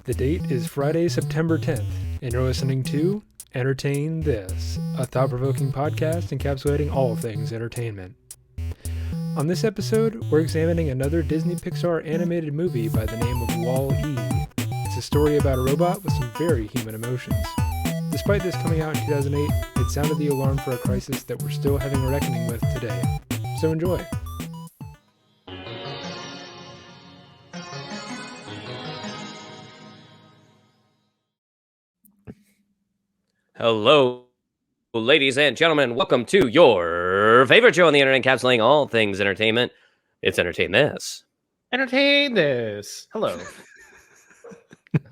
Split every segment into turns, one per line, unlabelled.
The date is Friday, September 10th, and you're listening to Entertain This, a thought-provoking podcast encapsulating all things entertainment. On this episode, we're examining another Disney Pixar animated movie by the name of Wall-E. It's a story about a robot with some very human emotions. Despite this coming out in 2008, it sounded the alarm for a crisis that we're still having a reckoning with today. So enjoy.
Hello, ladies and gentlemen. Welcome to your favorite show on the internet, encapsulating all things entertainment. It's Entertain This.
Entertain This. Hello.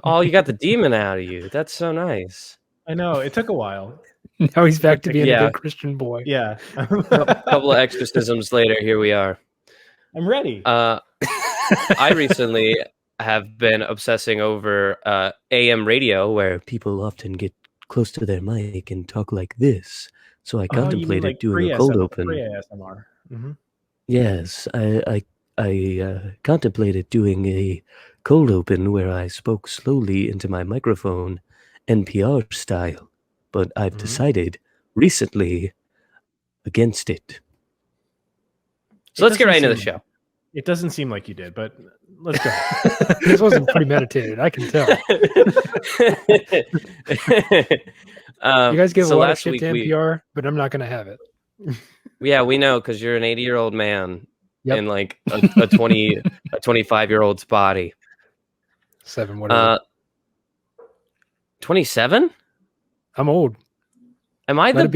Oh, you got the demon out of you. That's so nice.
I know. It took a while.
Now he's back to being a good Christian boy.
Yeah.
A couple of exorcisms later, here we are.
I'm ready.
I recently have been obsessing over AM radio, where people often get close to their mic and talk like this. So I contemplated doing a cold open.
Pre-ASMR. Mm-hmm.
Yes, I contemplated doing a cold open where I spoke slowly into my microphone, NPR style, but I've decided recently against it. So let's get right into the show.
It doesn't seem like you did, but let's go.
This wasn't premeditated, I can tell. You guys give a lot of shit to NPR, but I'm not going to have it.
Yeah, we know, because you're an 80-year-old man in like a 25-year-old's body.
7, whatever.
27?
I'm old.
Am I a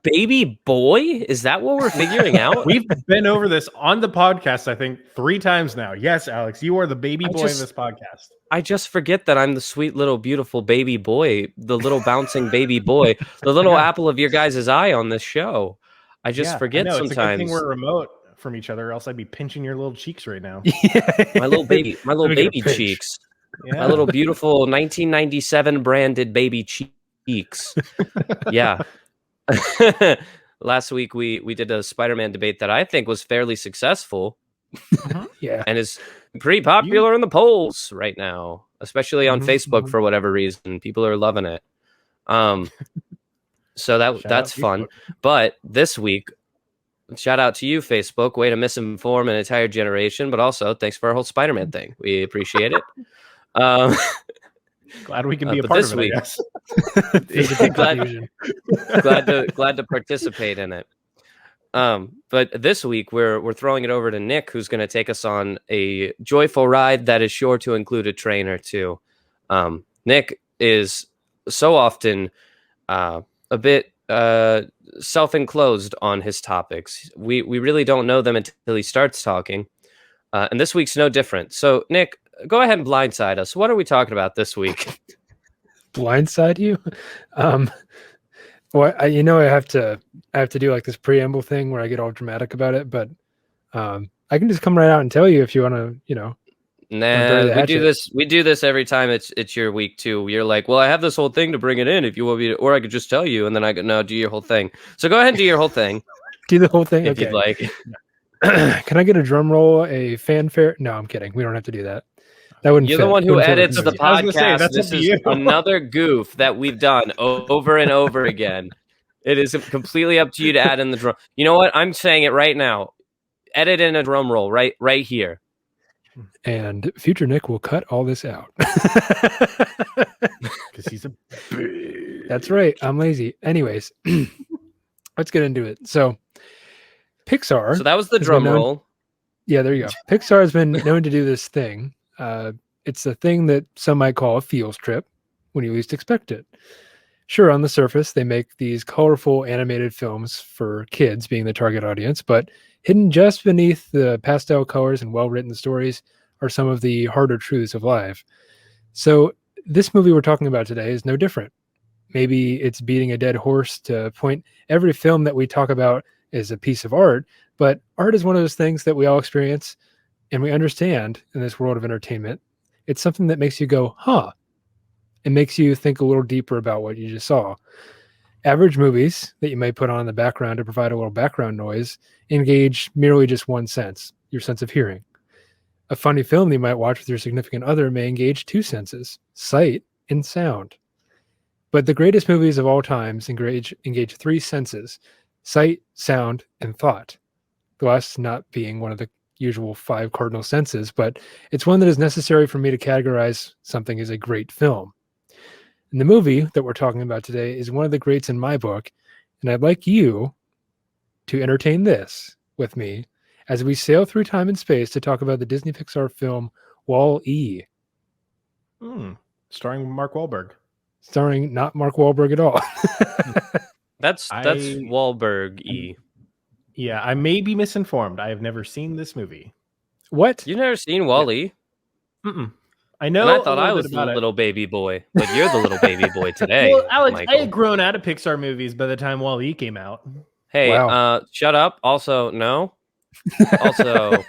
baby boy? Is that what we're figuring out?
We've been over this on the podcast, I think, 3 times now. Yes, Alex, you are the baby boy in this podcast.
I just forget that I'm the sweet little beautiful baby boy, the little bouncing baby boy, the little apple of your guys' eye on this show. I just forget sometimes. It's a good thing
we're remote from each other, or else I'd be pinching your little cheeks right now.
my little baby cheeks. Yeah. My little beautiful 1997 branded baby cheeks. Yeah. Last week we did a Spider-Man debate that I think was fairly successcul.
Yeah.
And is pretty popular in the polls right now, especially on Facebook for whatever reason. People are loving it. So that's fun. But this week, shout out to you, Facebook. Way to misinform an entire generation, but also thanks for our whole Spider-Man thing. We appreciate it.
Glad we can be a part of it, I
guess. glad to participate in it. But this week we're throwing it over to Nick, who's going to take us on a joyful ride that is sure to include a train or two. Nick is so often a bit self-enclosed on his topics. We really don't know them until he starts talking. And this week's no different. So, Nick, go ahead and blindside us. What are we talking about this week?
Blindside you? Well, I have to do like this preamble thing where I get all dramatic about it, but I can just come right out and tell you if you want to,
Nah, we do this every time it's your week too. You're like, well, I have this whole thing to bring it in if you want me to, or I could just tell you, and then I go, no, do your whole thing. So go ahead and do your whole thing.
Do the whole thing
if you'd like.
Can I get a drum roll, a fanfare? No, I'm kidding. We don't have to do that. That wouldn't.
You're the one who edits the podcast. This is another goof that we've done over and over again. It is completely up to you to add in the drum. You know what? I'm saying it right now. Edit in a drum roll right here.
And future Nick will cut all this out.
Because he's a...
That's right. I'm lazy. Anyways, let's get into it. So, Pixar.
So that was the drum roll.
Yeah, there you go. Pixar has been known to do this thing. It's a thing that some might call a feels trip when you least expect it. Sure, on the surface, they make these colorful animated films for kids being the target audience, but hidden just beneath the pastel colors and well-written stories are some of the harder truths of life. So this movie we're talking about today is no different. Maybe it's beating a dead horse to point every film that we talk about is a piece of art, but art is one of those things that we all experience and we understand in this world of entertainment. It's something that makes you go, huh? It makes you think a little deeper about what you just saw. Average movies that you may put on in the background to provide a little background noise engage merely just one sense, your sense of hearing. A funny film you might watch with your significant other may engage two senses, sight and sound. But the greatest movies of all times engage three senses, sight, sound, and thought. The last not being one of the usual five cardinal senses, but it's one that is necessary for me to categorize something as a great film. And the movie that we're talking about today is one of the greats in my book, and I'd like you to entertain this with me as we sail through time and space to talk about the Disney Pixar film Wall-E.
Starring Mark Wahlberg.
Starring not Mark Wahlberg at all.
That's Wahlberg-E.
Yeah, I may be misinformed. I have never seen this movie.
What?
You've never seen Wall-E?
Mm-mm. I know.
And I thought I was the little baby boy, but you're the little baby boy today.
Well, Alex,
Michael.
I had grown out of Pixar movies by the time Wall-E came out.
Hey,
Wow.
Shut up. Also, no. Also,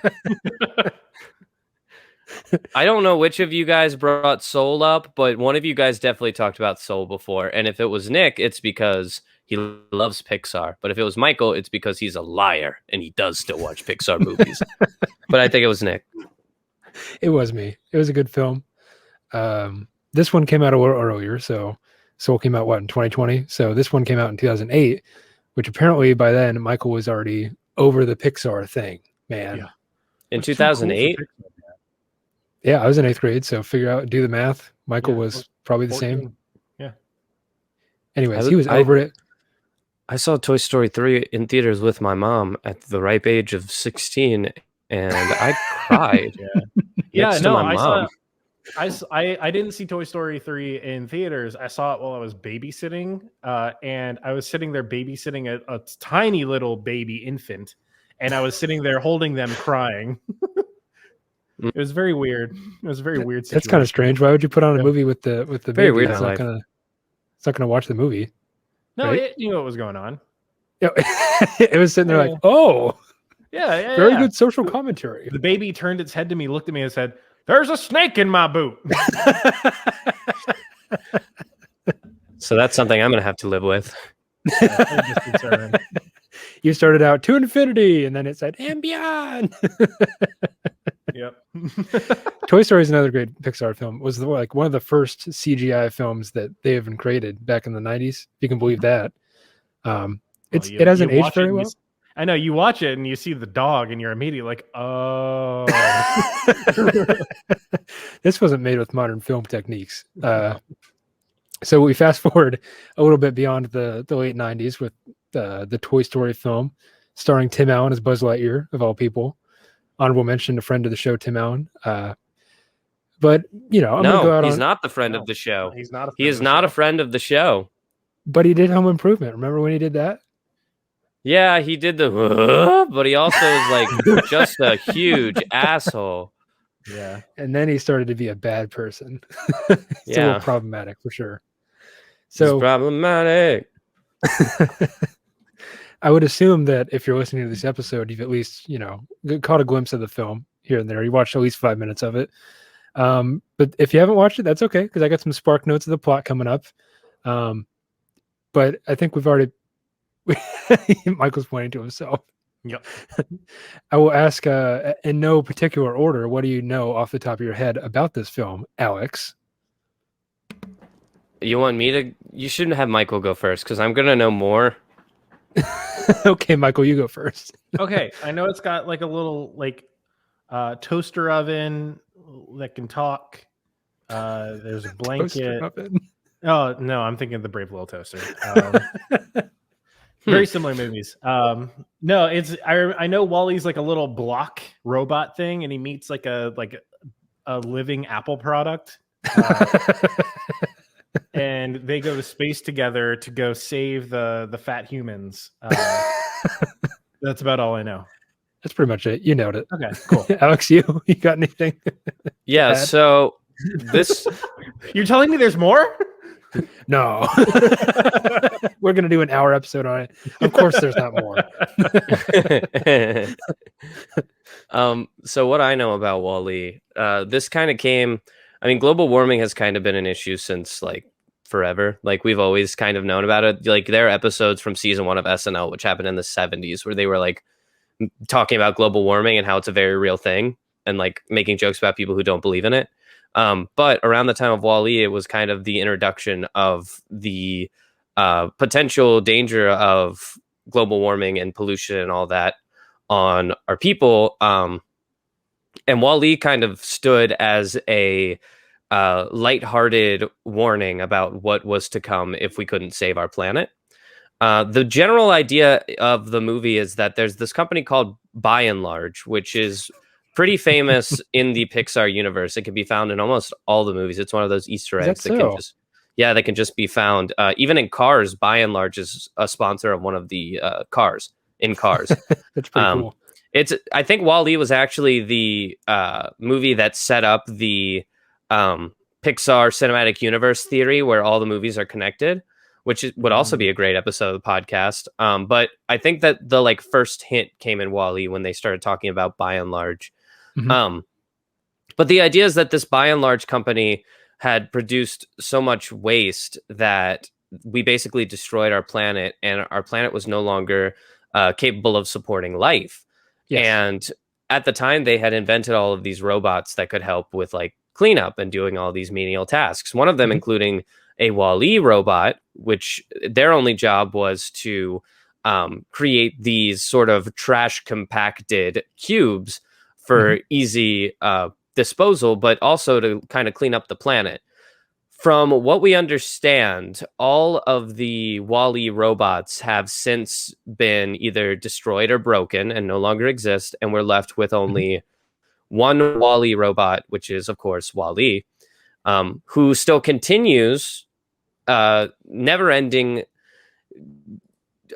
I don't know which of you guys brought Soul up, but one of you guys definitely talked about Soul before. And if it was Nick, it's because he loves Pixar. But if it was Michael, it's because he's a liar and he does still watch Pixar movies. But I think it was Nick.
It was me. It was a good film. This one came out a little earlier. So Soul came out, in 2020? So this one came out in 2008, which apparently by then Michael was already over the Pixar thing, man.
Yeah.
In 2008?
Yeah, I was in 8th grade. So do the math. Michael was probably the
14.
same.
Yeah.
Anyways, he was over it.
I saw Toy Story 3 in theaters with my mom at the ripe age of 16, and I cried.
Yeah, no,
my mom.
I didn't see Toy Story 3 in theaters. I saw it while I was babysitting, and I was sitting there babysitting a tiny little baby infant, and I was sitting there holding them crying. It was very weird. It was a very weird situation.
That's kind of strange. Why would you put on a movie with the
Very
baby?
weird.
It's not gonna watch the movie.
No,
right?
it knew what was going on.
Yeah, it was sitting there like, oh,
yeah,
very good social commentary.
The baby turned its head to me, looked at me, and said, "There's a snake in my boot."
So that's something I'm going to have to live with.
You started out to infinity, and then it said, and beyond.
Yep.
Toy Story is another great Pixar film. It was one of the first CGI films that they even created back in the 90s. If you can believe that. It hasn't aged very well.
I know, you watch it and you see the dog and you're immediately like, oh.
This wasn't made with modern film techniques. So we fast forward a little bit beyond the late 90s with the Toy Story film starring Tim Allen as Buzz Lightyear, of all people. Honorable mention, a friend of the show, Tim Allen. But, I'm going to go out
he's not the friend of the show.
He's not.
He is not a friend of the show.
But he did Home Improvement. Remember when he did that?
Yeah, he did but he also is like just a huge asshole.
Yeah.
And then he started to be a bad person. It's a little problematic for sure. So
it's problematic.
I would assume that if you're listening to this episode, you've at least, caught a glimpse of the film here and there. You watched at least 5 minutes of it. But if you haven't watched it, that's okay, because I got some spark notes of the plot coming up. But I think we've already Michael's pointing to himself.
Yep.
I will ask in no particular order, what do you know off the top of your head about this film, Alex?
You want me to? You shouldn't have Michael go first, because I'm going to know more.
Okay, Michael, you go first.
Okay, I know it's got like a little toaster oven that can talk. There's a blanket. Oh no, I'm thinking of the Brave Little Toaster. Very similar movies. No, it's I know Wally's like a little block robot thing, and he meets like a living Apple product. And they go to space together to go save the fat humans. That's about all I know.
That's pretty much it. You nailed it.
Okay, cool.
Alex, you got anything?
Yeah, so this...
You're telling me there's more?
No. We're going to do an hour episode on it. Of course there's not more.
So what I know about Wall-E, this kind of came... I mean, global warming has kind of been an issue since forever. We've always kind of known about it. There are episodes from season 1 of SNL, which happened in the 70s, where they were talking about global warming and how it's a very real thing. and like making jokes about people who don't believe in it. But around the time of Wall-E, it was kind of the introduction of the potential danger of global warming and pollution and all that on our people. And Wall-E kind of stood as a lighthearted warning about what was to come if we couldn't save our planet. The general idea of the movie is that there's this company called By and Large, which is pretty famous in the Pixar universe. It can be found in almost all the movies. It's one of those Easter eggs that can just, they can just be found. Even in Cars, By and Large is a sponsor of one of the cars in Cars.
That's pretty cool.
I think Wall-E was actually the movie that set up the Pixar cinematic universe theory, where all the movies are connected, which would also be a great episode of the podcast. But I think that the like first hint came in Wall-E when they started talking about By and Large. But the idea is that this By and Large company had produced so much waste that we basically destroyed our planet, and our planet was no longer capable of supporting life. Yes. And at the time, they had invented all of these robots that could help with like cleanup and doing all these menial tasks. One of them including a Wall-E robot, which their only job was to create these sort of trash compacted cubes for easy disposal, but also to kind of clean up the planet. From what we understand, all of the Wall-E robots have since been either destroyed or broken and no longer exist, and we're left with only one Wall-E robot, which is, of course, Wall-E, who still continues never-ending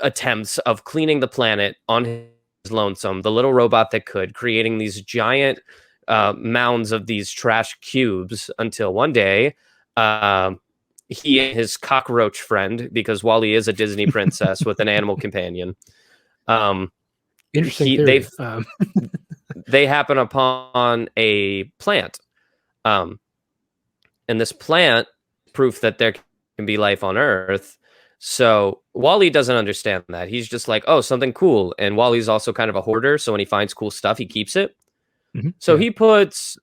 attempts of cleaning the planet on his lonesome, the little robot that could, creating these giant mounds of these trash cubes until one day, he and his cockroach friend, because Wall-E is a Disney princess with an animal companion.
Interesting theory.
They happen upon a plant. And this plant, proof that there can be life on Earth. So Wall-E doesn't understand that. He's just like, oh, something cool. And Wall-E's also kind of a hoarder. So when he finds cool stuff, he keeps it. So he puts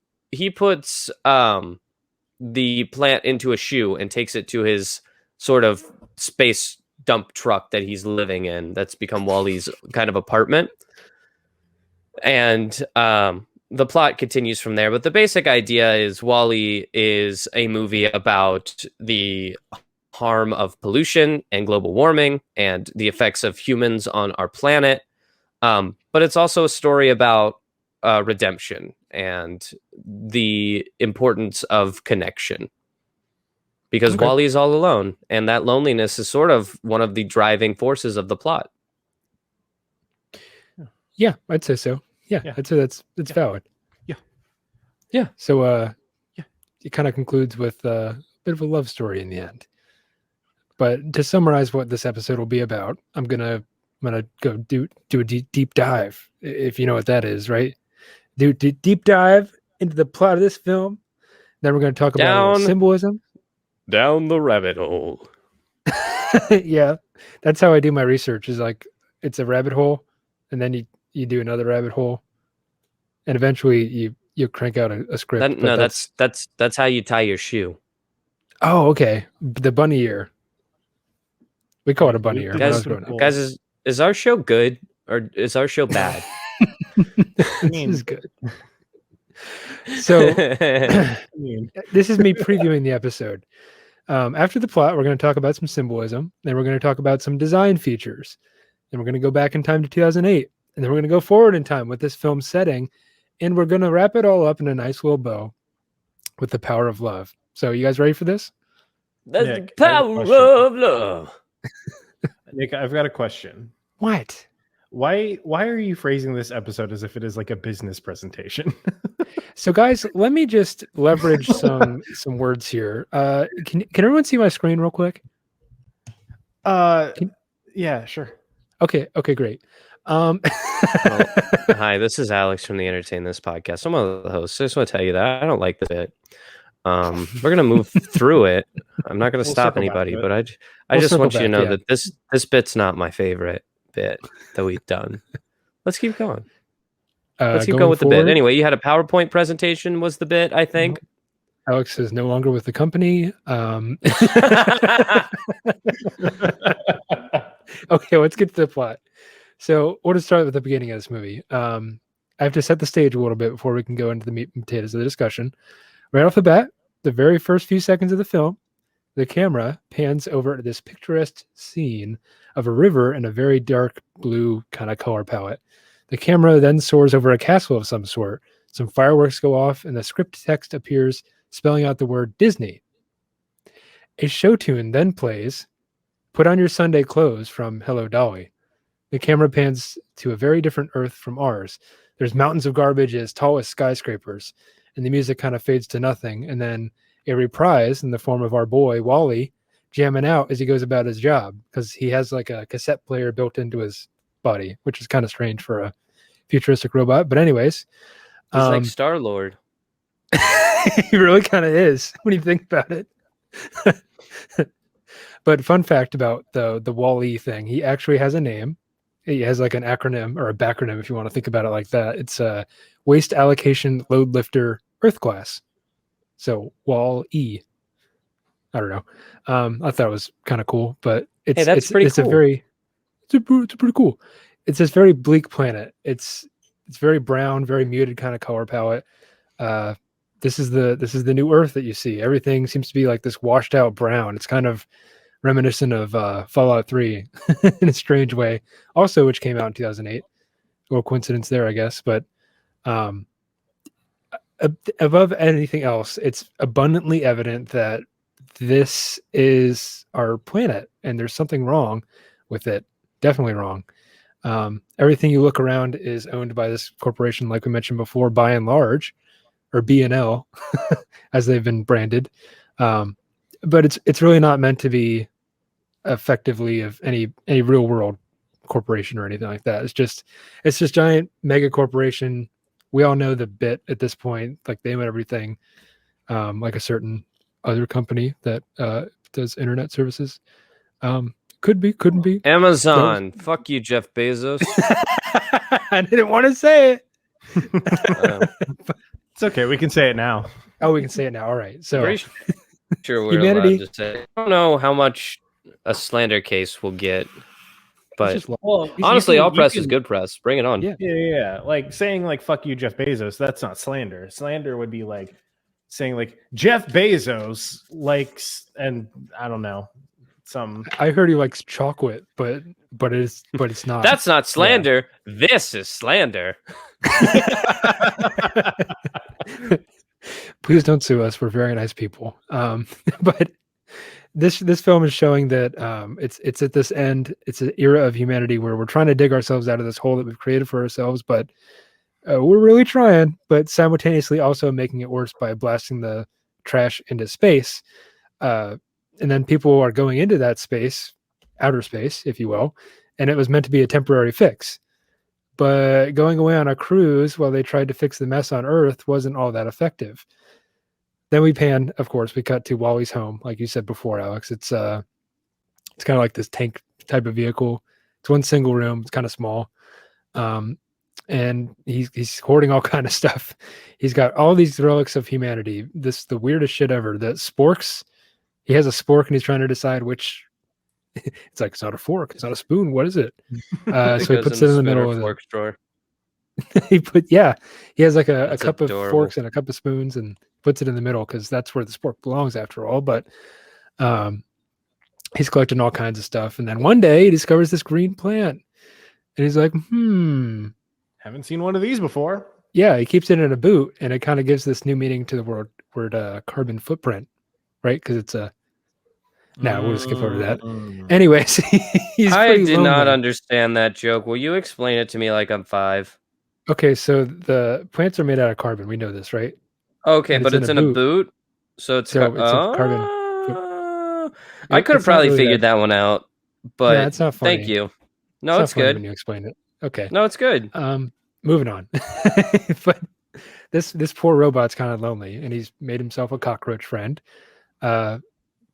the plant into a shoe and takes it to his sort of space dump truck that he's living in. That's become Wall-E's kind of apartment. And the plot continues from there. But the basic idea is Wall-E is a movie about the harm of pollution and global warming and the effects of humans on our planet. But it's also a story about redemption and the importance of connection, because Wall-E is all alone, and that loneliness is sort of one of the driving forces of the plot.
Yeah, I'd say so. Yeah. I'd say that's valid. Yeah. So it kind of concludes with a bit of a love story in the end. But to summarize what this episode will be about, I'm gonna go do a deep dive, if you know what that is, right? Do deep dive into the plot of this film. Then we're going to talk about symbolism.
Down the rabbit hole.
Yeah, that's how I do my research. Is like it's a rabbit hole, and then you do another rabbit hole, and eventually you crank out a script.
That's how you tie your shoe.
Oh, okay. The bunny ear. We call it a bunny ear.
Guys, is our show good or is our show bad?
This is good. So this is me previewing the episode. After the plot, we're going to talk about some symbolism. Then we're going to talk about some design features. Then we're going to go back in time to 2008. And then we're going to go forward in time with this film's setting. And we're going to wrap it all up in a nice little bow with the power of love. So you guys ready for this?
That's the power of love.
Nick, I've got a question.
What?
Why are you phrasing this episode as if it is like a business presentation?
So guys, let me just leverage some words here. Can everyone see my screen real quick?
Yeah, sure.
Okay, great.
Hi, this is Alex from the Entertain This podcast. I'm one of the hosts. I just want to tell you that I don't like the bit. We're gonna move through it. I'm not gonna stop anybody, but I just want you to know that this bit's not my favorite bit that we've done. Let's keep going. Let's keep
Going
going with the bit.
forward,
Anyway, you had a PowerPoint presentation was the bit, I think.
Alex is no longer with the company. Okay, let's get to the plot. So we'll just start with the beginning of this movie. I have to set the stage a little bit before we can go into the meat and potatoes of the discussion. Right off the bat, the very first few seconds of the film, the camera pans over this picturesque scene of a river in a very dark blue kind of color palette. The camera then soars over a castle of some sort. Some fireworks go off, and the script text appears, spelling out the word Disney. A show tune then plays, "Put on your Sunday clothes" from Hello Dolly. The camera pans to a very different Earth from ours. There's mountains of garbage as tall as skyscrapers, and the music kind of fades to nothing. And then a reprise in the form of our boy, Wally, jamming out as he goes about his job, because he has like a cassette player built into his body, which is kind of strange for a futuristic robot. But anyways,
He's like Star-Lord.
he really kind of is when you think about it. But fun fact about the Wall-E thing, he actually has a name. He has like an acronym or a backronym, if you want to think about it like that. It's Waste Allocation Load Lifter Earth Class. So Wall-E. I don't know. I thought it was kind of cool, but it's
pretty cool.
It's pretty cool. It's this very bleak planet. It's very brown, very muted kind of color palette. This is the new Earth that you see. Everything seems to be like this washed out brown. It's kind of reminiscent of Fallout 3 in a strange way. Also, which came out in 2008. A little coincidence there, I guess. But above anything else, it's abundantly evident that this is our planet, and there's something wrong with it. Definitely wrong. Everything you look around is owned by this corporation, like we mentioned before, by and large, or B&L, as they've been branded. But it's really not meant to be effectively of any real world corporation or anything like that. It's just giant mega corporation. We all know the bit at this point, like they own everything, like a certain other company that does internet services. Could be, couldn't be.
Amazon. Fuck you, Jeff Bezos.
I didn't want to say it.
It's okay. We can say it now.
Oh, we can say it now. All right. So
Pretty sure we're
Humanity-
allowed to say. I don't know how much a slander case will get, but honestly, all press is good press. Bring it on.
Yeah.
Like saying like "fuck you, Jeff Bezos." That's not slander. Slander would be like saying like Jeff Bezos likes, and I don't know, some.
I heard he likes chocolate, but it's not.
That's not slander. Yeah. This is slander.
Please don't sue us. We're very nice people. But this film is showing that it's at this end. It's an era of humanity where we're trying to dig ourselves out of this hole that we've created for ourselves, but we're really trying, but simultaneously also making it worse by blasting the trash into space. And then people are going into that space, outer space, if you will, and it was meant to be a temporary fix. But going away on a cruise while they tried to fix the mess on Earth wasn't all that effective. Then we pan, of course, we cut to Wally's home, like you said before, Alex. It's kind of like this tank type of vehicle. It's one single room. It's kind of small. And he's hoarding all kind of stuff. He's got all these relics of humanity. The weirdest shit ever. The sporks. He has a spork and he's trying to decide which. It's like, it's not a fork, it's not a spoon. What is it? So he puts it in the middle of the
fork drawer.
He has like a cup of forks and a cup of spoons and puts it in the middle because that's where the spork belongs after all. But he's collecting all kinds of stuff, and then one day he discovers this green plant, and he's like,
haven't seen one of these before.
Yeah, he keeps it in a boot, and it kind of gives this new meaning to the word carbon footprint, right? Because it's a we'll just skip over that. Anyways,
I did not understand that joke. Will you explain it to me like I'm 5?
Okay, so the plants are made out of carbon. We know this, right?
Okay, but it's in a boot. So it's a carbon. I could have probably figured that one out, but
it's not funny.
Thank you. No, it's good
when you explain it. Okay.
No, it's good.
Moving on. But this poor robot's kind of lonely, and he's made himself a cockroach friend.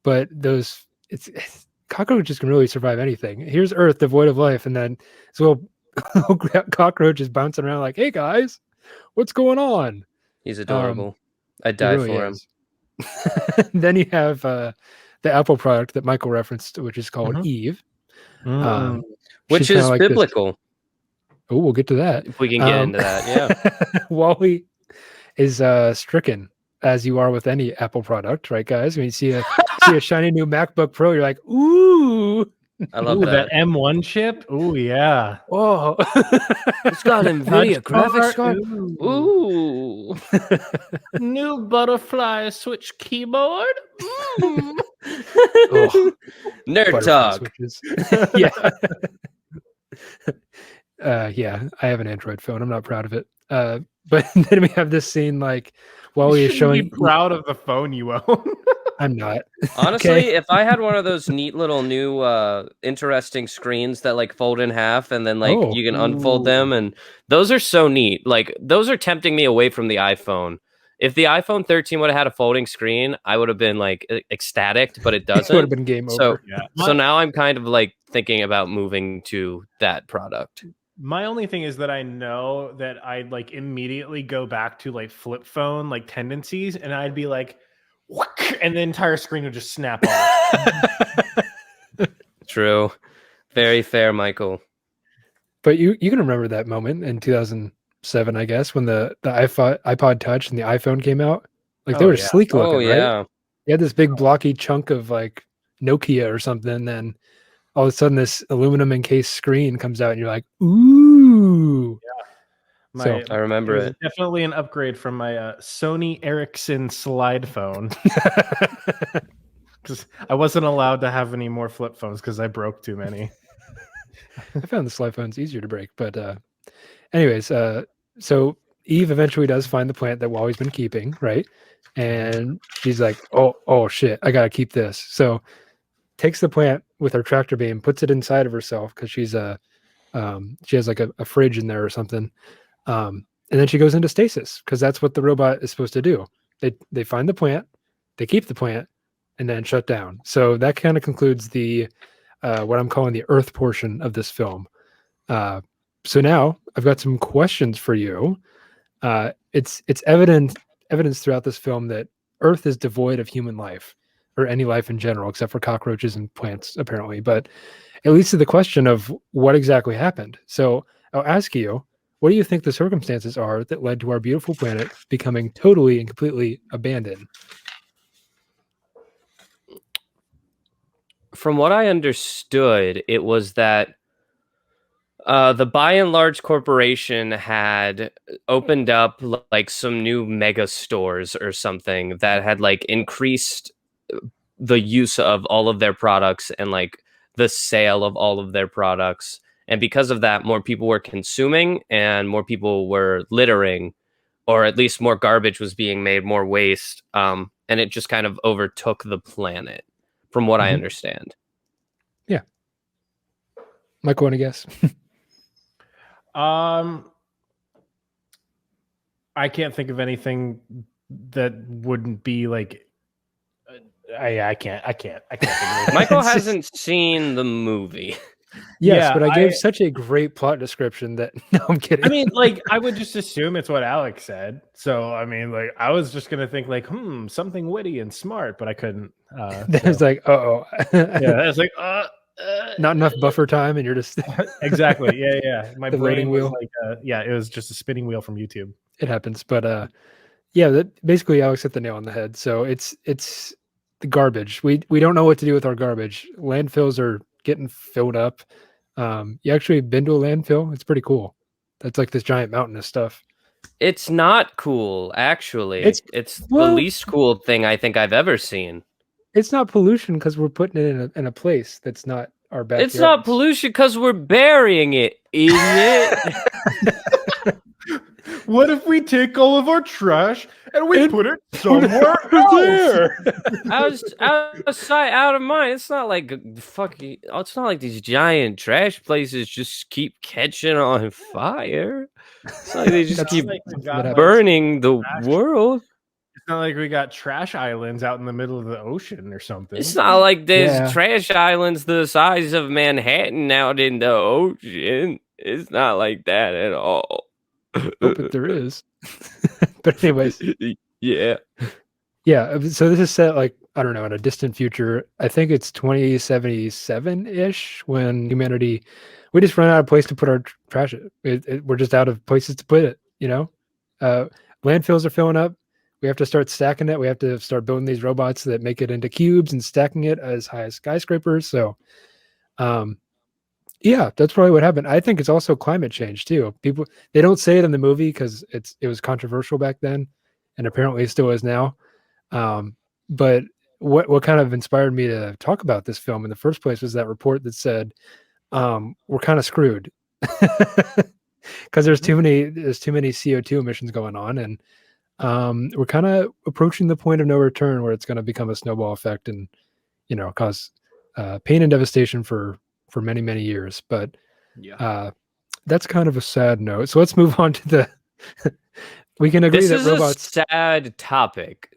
But cockroaches can really survive anything. Here's Earth devoid of life, and then this little cockroach is bouncing around like, "Hey guys, what's going on?"
He's adorable. I'd
He
die
really
for him.
is. Then you have the Apple product that Michael referenced, which is called
Mhm.
Eve,
Which
she's kinda
is
like this-
biblical.
Oh, we'll get to that.
If we can get into that, yeah.
Wally is stricken, as you are with any Apple product, right, guys? When you see a shiny new MacBook Pro, you're like, "Ooh,
I love
Ooh,
that.
that M1 chip. Ooh, yeah.
whoa!"
It's got NVIDIA graphics card.
Ooh.
Ooh.
New butterfly switch keyboard. Mm.
Oh,
Nerd
butterfly
talk.
switches. Yeah. Yeah, I have an Android phone. I'm not proud of it. But then we have this scene like Wally
You
is
shouldn't
showing.
be proud of the phone you own.
I'm not.
Honestly,
Okay.
if I had one of those neat little new interesting screens that like fold in half and then like
Oh.
you can unfold them, and those are so neat. Like those are tempting me away from the iPhone. If the iPhone 13 would have had a folding screen, I would have been like ecstatic, but it
It would have
doesn't.
been game
So
over.
Yeah.
so now I'm kind of like thinking about moving to that product.
My only thing is that I know that I'd like immediately go back to like flip phone like tendencies, and I'd be like, "Whack," and the entire screen would just snap off.
True. Very fair, Michael.
But you can remember that moment in 2007, I guess, when the iPod Touch and the iPhone came out. Like they
Oh,
were
yeah.
sleek looking,
Oh
right?
yeah.
You had this big blocky chunk of like Nokia or something, and then all of a sudden this aluminum encased screen comes out, and you're like, "Ooh!" So
I remember
was
it.
definitely an upgrade from my Sony Ericsson slide phone, because I wasn't allowed to have any more flip phones because I broke too many.
I found the slide phones easier to break, but anyways, so Eve eventually does find the plant that Wally's been keeping, right? And she's like, "Oh shit, I gotta keep this." So takes the plant with her tractor beam, puts it inside of herself because she's she has like a fridge in there or something, and then she goes into stasis because that's what the robot is supposed to do. They find the plant, they keep the plant, and then shut down. So that kind of concludes the what I'm calling the Earth portion of this film. So now I've got some questions for you. It's evidence throughout this film that Earth is devoid of human life or any life in general, except for cockroaches and plants, apparently. But it leads to the question of what exactly happened. So I'll ask you, what do you think the circumstances are that led to our beautiful planet becoming totally and completely abandoned?
From what I understood, it was that the by and large corporation had opened up like some new mega stores or something that had like increased the use of all of their products and like the sale of all of their products. And because of that, more people were consuming and more people were littering, or at least more garbage was being made, more waste. And it just kind of overtook the planet, from what I understand.
Yeah. Michael, want to guess?
I can't think of anything that wouldn't be like. I can't. Think of anything.
Michael hasn't seen the movie.
Yes,
Yeah,
but I gave such a great plot description that no, I'm kidding.
I mean, like, I would just assume it's what Alex said. So, I mean, like, I was just gonna think like, something witty and smart, but I couldn't.
That was like,
yeah, I was like,
not enough buffer time, and you're just
exactly. Yeah. My
The
brain
loading
was
wheel.
like, yeah, it was just a spinning wheel from YouTube.
It happens. But yeah, that basically Alex hit the nail on the head. So it's the garbage. We don't know what to do with our garbage. Landfills are getting filled up. You actually been to a landfill? It's pretty cool. That's like this giant mountain of stuff.
It's not cool, actually. It's the
well-
least cool thing I think I've ever seen.
It's not pollution because we're putting it in a place that's not our backyard.
It's not pollution because we're burying it, idiot.
What if we take all of our trash and we put it somewhere there?
out of sight, out of mind. It's not like fucking. It's not like these giant trash places just keep catching on fire. It's not like they just
That's
keep
like we got, like,
burning the
trash.
world.
It's not like we got trash islands out in the middle of the ocean or something.
It's not like there's
Yeah.
trash islands the size of Manhattan out in the ocean. It's not like that at all.
Oh, but there is. But anyways,
Yeah.
yeah. So this is set like, I don't know, in a distant future. I think it's 2077-ish when humanity, we just run out of place to put our trash. We're just out of places to put it. Uh, landfills are filling up. We have to start stacking it. We have to start building these robots that make it into cubes and stacking it as high as skyscrapers. So, yeah, that's probably what happened. I think it's also climate change too. People, they don't say it in the movie because it was controversial back then, and apparently it still is now. But what kind of inspired me to talk about this film in the first place was that report that said we're kind of screwed because there's too many CO2 emissions going on, and we're kind of approaching the point of no return where it's going to become a snowball effect and cause pain and devastation for many years. But that's kind of a sad note. So let's move on to the. We can agree that robots.
A sad topic.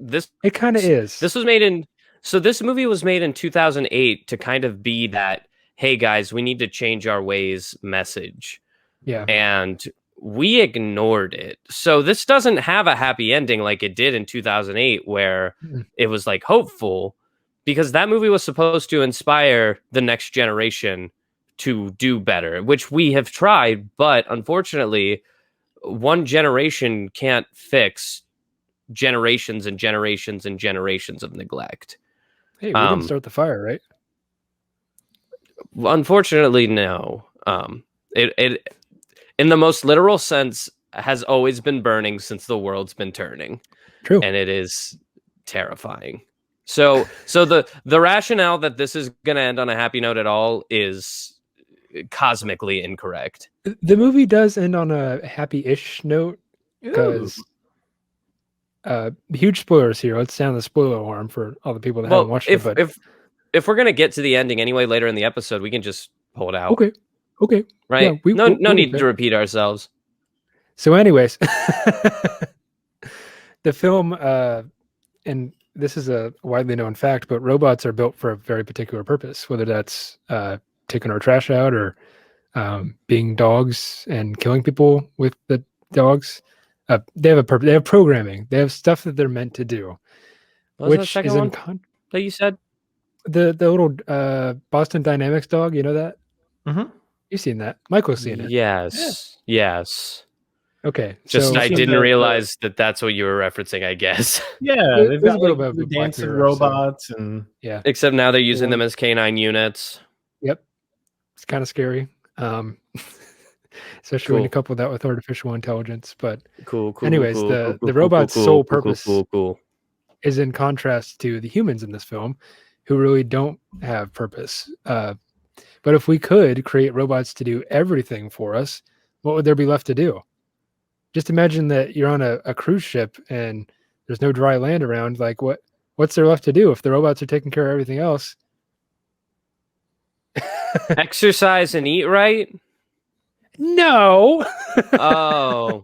It kind of is.
This was made in. So this movie was made in 2008 to kind of be that, hey guys, we need to change our ways message.
Yeah.
And we ignored it. So this doesn't have a happy ending like it did in 2008, where it was like hopeful, because that movie was supposed to inspire the next generation to do better, which we have tried, but unfortunately, one generation can't fix generations and generations and generations of neglect.
Hey, we didn't start the fire, right?
Unfortunately, no. It in the most literal sense has always been burning since the world's been turning.
True.
And it is terrifying. So the rationale that this is going to end on a happy note at all is cosmically incorrect.
The movie does end on a happy-ish note because huge spoilers here. Let's sound the spoiler alarm for all the people that haven't watched it. But
if we're going to get to the ending anyway later in the episode, we can just pull it out.
Okay.
Right?
Yeah,
no need to repeat ourselves.
So anyways, the film, and this is a widely known fact, but robots are built for a very particular purpose, whether that's taking our trash out or being dogs and killing people with the dogs. They have a purpose. They have programming. They have stuff that they're meant to do.
What was the second one that you said?
The little Boston Dynamics dog. You know that?
Mm-hmm.
You've seen that. Michael's seen it.
Yes.
Okay.
Just I didn't realize that that's what you were referencing, I guess.
Yeah, they've got
a little
like
bit of
the dancing robots and
yeah.
Except now they're using them as canine units.
Yep. It's kind of scary. Especially when you couple that with artificial intelligence. But anyways, the robot's sole purpose is in contrast to the humans in this film, who really don't have purpose. But if we could create robots to do everything for us, what would there be left to do? Just imagine that you're on a cruise ship and there's no dry land around. Like what's there left to do if the robots are taking care of everything else?
Exercise and eat right?
No.
Oh.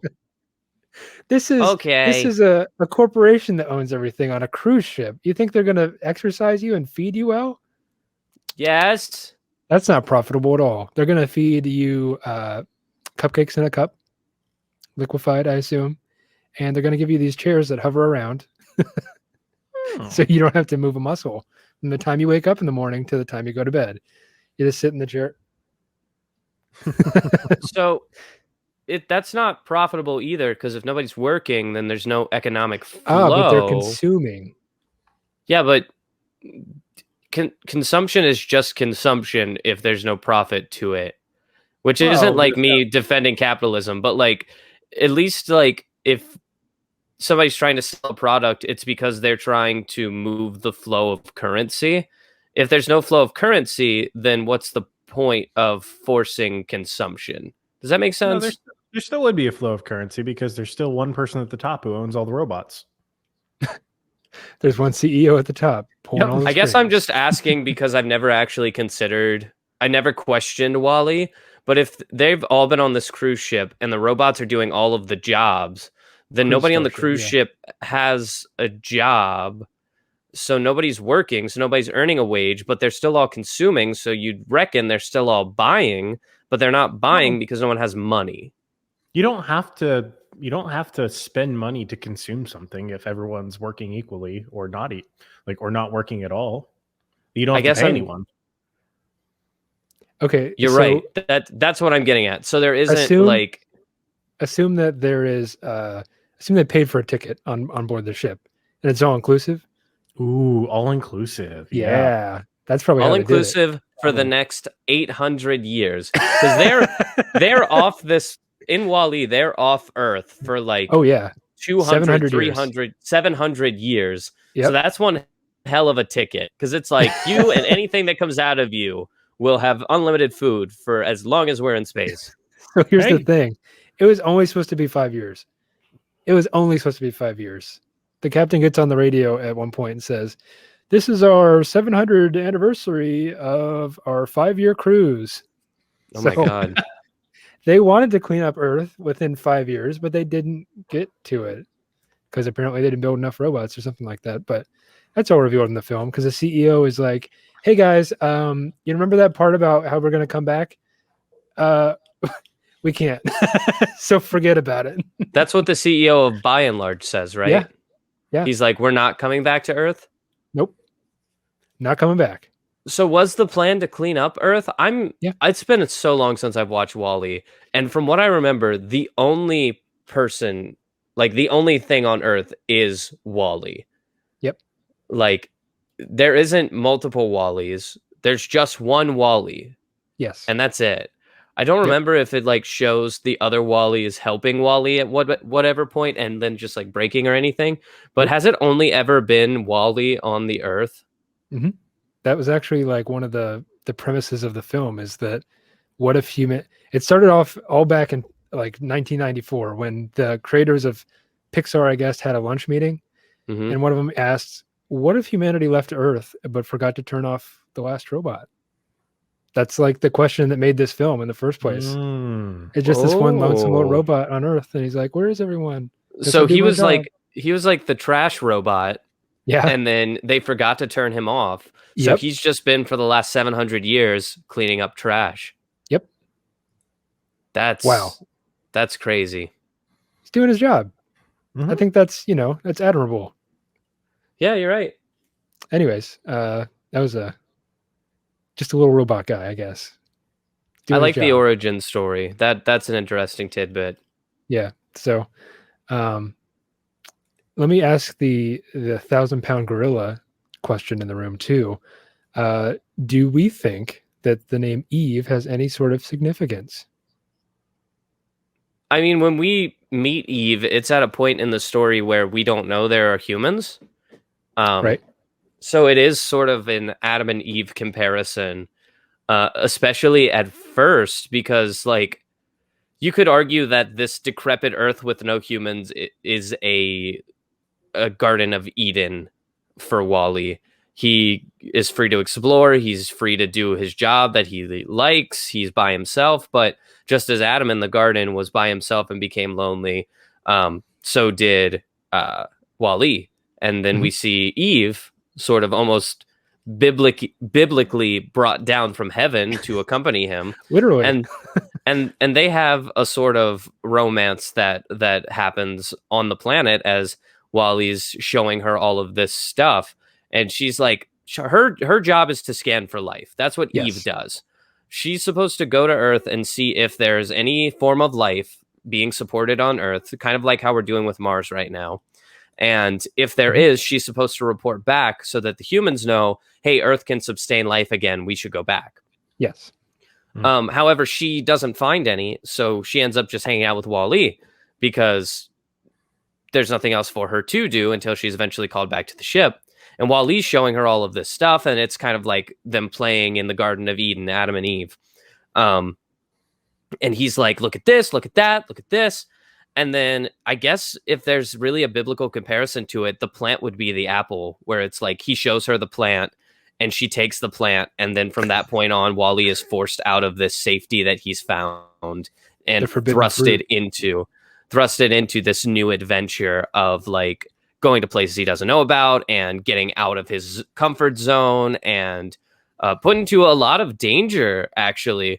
This is a corporation that owns everything on a cruise ship. You think they're going to exercise you and feed you well?
Yes.
That's not profitable at all. They're going to feed you cupcakes in a cup, liquefied, I assume. And they're going to give you these chairs that hover around. So you don't have to move a muscle from the time you wake up in the morning to the time you go to bed. You just sit in the chair.
So that's not profitable either, because if nobody's working, then there's no economic flow.
But they're consuming.
Yeah, but consumption is just consumption if there's no profit to it, which isn't like me defending capitalism, but like at least like if somebody's trying to sell a product, it's because they're trying to move the flow of currency. If there's no flow of currency, then what's the point of forcing consumption? Does that make sense?
No, there still would be a flow of currency because there's still one person at the top who owns all the robots.
There's one CEO at the top.
I guess I'm just asking because I've never actually considered, I never questioned Wall-E, but if they've all been on this cruise ship and the robots are doing all of the jobs, then nobody on the cruise ship has a job. So nobody's working, so nobody's earning a wage, but they're still all consuming. So you'd reckon they're still all buying, but they're not buying because no one has money.
You don't have to spend money to consume something if everyone's working equally or not or not working at all. You don't have to pay anyone.
Okay,
you're
so
right. That's what I'm getting at. So there isn't
assume that there is assume they paid for a ticket on board the ship and it's all inclusive.
Ooh, all inclusive.
Yeah. That's probably
all
how they did it.
inclusive for the next 800 years, because they're off this in Wall-E. They're off Earth for like 200 300 700 years. So that's one hell of a ticket, because it's like you and anything that comes out of you will have unlimited food for as long as we're in space.
So here's the thing. It was only supposed to be 5 years. It was only supposed to be 5 years. The captain gets on the radio at one point and says, "This is our 700th anniversary of our 5-year cruise."
Oh my God.
They wanted to clean up Earth within 5 years, but they didn't get to it because apparently they didn't build enough robots or something like that. But that's all revealed in the film, because the CEO is like, "Hey guys, you remember that part about how we're going to come back? We can't. So forget about it."
That's what the CEO of By and Large says, right?
Yeah.
He's like, "We're not coming back to Earth."
Nope. Not coming back.
So was the plan to clean up Earth? It's been so long since I've watched Wall-E, and from what I remember, the only person, like the only thing on Earth is Wall-E.
Yep.
Like there isn't multiple Wall-Es. There's just one Wall-E.
Yes.
And that's it. I don't remember if it like shows the other Wall-Es helping Wall-E at whatever point and then just like breaking or anything. But has it only ever been Wall-E on the Earth?
Mm-hmm. That was actually like one of the premises of the film, is that what if it started off all back in like 1994 when the creators of Pixar, I guess, had a lunch meeting.
Mm-hmm.
And one of them asked, what if humanity left Earth but forgot to turn off the last robot? That's like the question that made this film in the first place. It's just this one lonesome little robot on Earth, and he's like, "Where is everyone?"
So he was like the trash robot.
Yeah.
And then they forgot to turn him off. So he's just been for the last 700 years cleaning up trash.
Yep.
That's crazy.
He's doing his job. Mm-hmm. I think that's admirable.
Yeah, you're right.
Anyways, that was just a little robot guy, I guess.
I like the origin story. That's an interesting tidbit.
Yeah. So, let me ask the 1,000-pound gorilla question in the room too. Do we think that the name Eve has any sort of significance?
I mean, when we meet Eve, it's at a point in the story where we don't know there are humans.
Right.
So it is sort of an Adam and Eve comparison, especially at first, because like you could argue that this decrepit Earth with no humans is a Garden of Eden for Wall-E. He is free to explore. He's free to do his job that he likes. He's by himself. But just as Adam in the garden was by himself and became lonely, so did Wall-E. And then we see Eve sort of almost biblically brought down from heaven to accompany him.
Literally.
And they have a sort of romance that happens on the planet as Wall-E's showing her all of this stuff. And she's like, her job is to scan for life. That's what Eve does. She's supposed to go to Earth and see if there's any form of life being supported on Earth, kind of like how we're doing with Mars right now. And if there is, she's supposed to report back so that the humans know, hey, Earth can sustain life again. We should go back.
Yes.
However, she doesn't find any. So she ends up just hanging out with Wall-E because there's nothing else for her to do until she's eventually called back to the ship. And Wall-E's showing her all of this stuff, and it's kind of like them playing in the Garden of Eden, Adam and Eve. And he's like, look at this, look at that, look at this. And then I guess if there's really a biblical comparison to it, the plant would be the apple, where it's like he shows her the plant and she takes the plant. And then from that point on, Wall-E is forced out of this safety that he's found and thrusted into this new adventure of like going to places he doesn't know about and getting out of his comfort zone and put into a lot of danger, actually.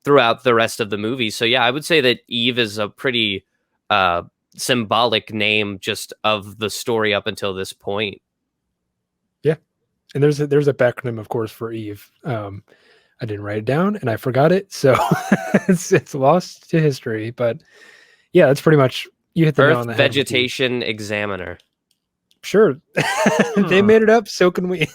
throughout the rest of the movie. So yeah, I would say that Eve is a pretty symbolic name just of the story up until this point.
Yeah, and there's a backronym, of course, for Eve. I didn't write it down and I forgot it, so it's lost to history. But yeah, that's pretty much, you hit the nail
Earth
on the head with Eve.
Vegetation Examiner.
Sure, they made it up, so can we.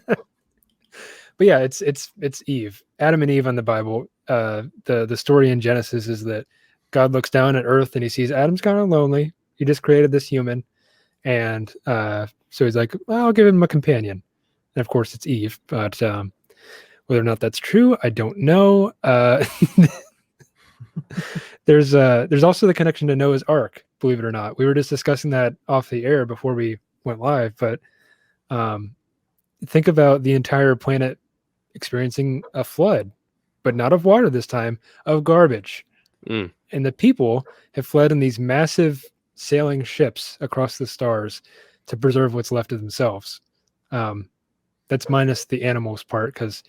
But yeah, it's Eve, Adam and Eve on the Bible. The story in Genesis is that God looks down at Earth and he sees Adam's kind of lonely. He just created this human, and so he's like, well, I'll give him a companion. And of course, it's Eve. But whether or not that's true, I don't know. There's also the connection to Noah's Ark, believe it or not. We were just discussing that off the air before we went live, but think about the entire planet experiencing a flood, but not of water this time, of garbage. And the people have fled in these massive sailing ships across the stars to preserve what's left of themselves. That's minus the animals part, because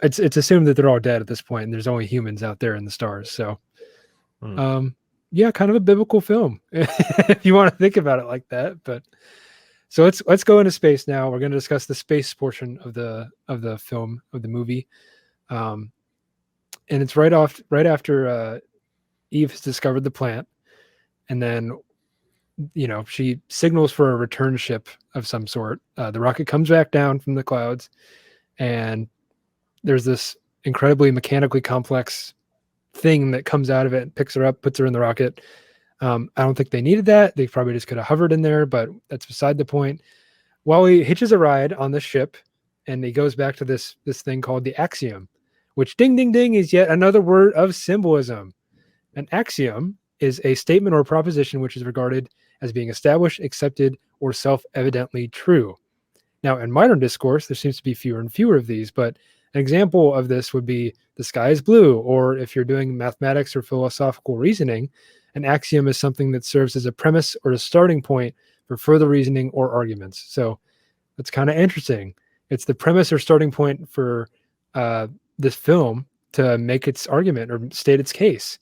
it's assumed that they're all dead at this point and there's only humans out there in the stars. So yeah, kind of a biblical film if you want to think about it like that. But so let's go into space now. We're going to discuss the space portion of the film, of the movie. And it's right after Eve has discovered the plant, and then she signals for a return ship of some sort. The rocket comes back down from the clouds, and there's this incredibly mechanically complex thing that comes out of it and picks her up, puts her in the rocket. I don't think they needed that. They probably just could have hovered in there, but that's beside the point. Wally hitches a ride on the ship, and he goes back to this thing called the Axiom, which, ding, ding, ding, is yet another word of symbolism. An axiom is a statement or proposition which is regarded as being established, accepted, or self-evidently true. Now, in modern discourse, there seems to be fewer and fewer of these, but an example of this would be the sky is blue, or if you're doing mathematics or philosophical reasoning, an axiom is something that serves as a premise or a starting point for further reasoning or arguments. So that's kind of interesting. It's the premise or starting point for this film to make its argument or state its case.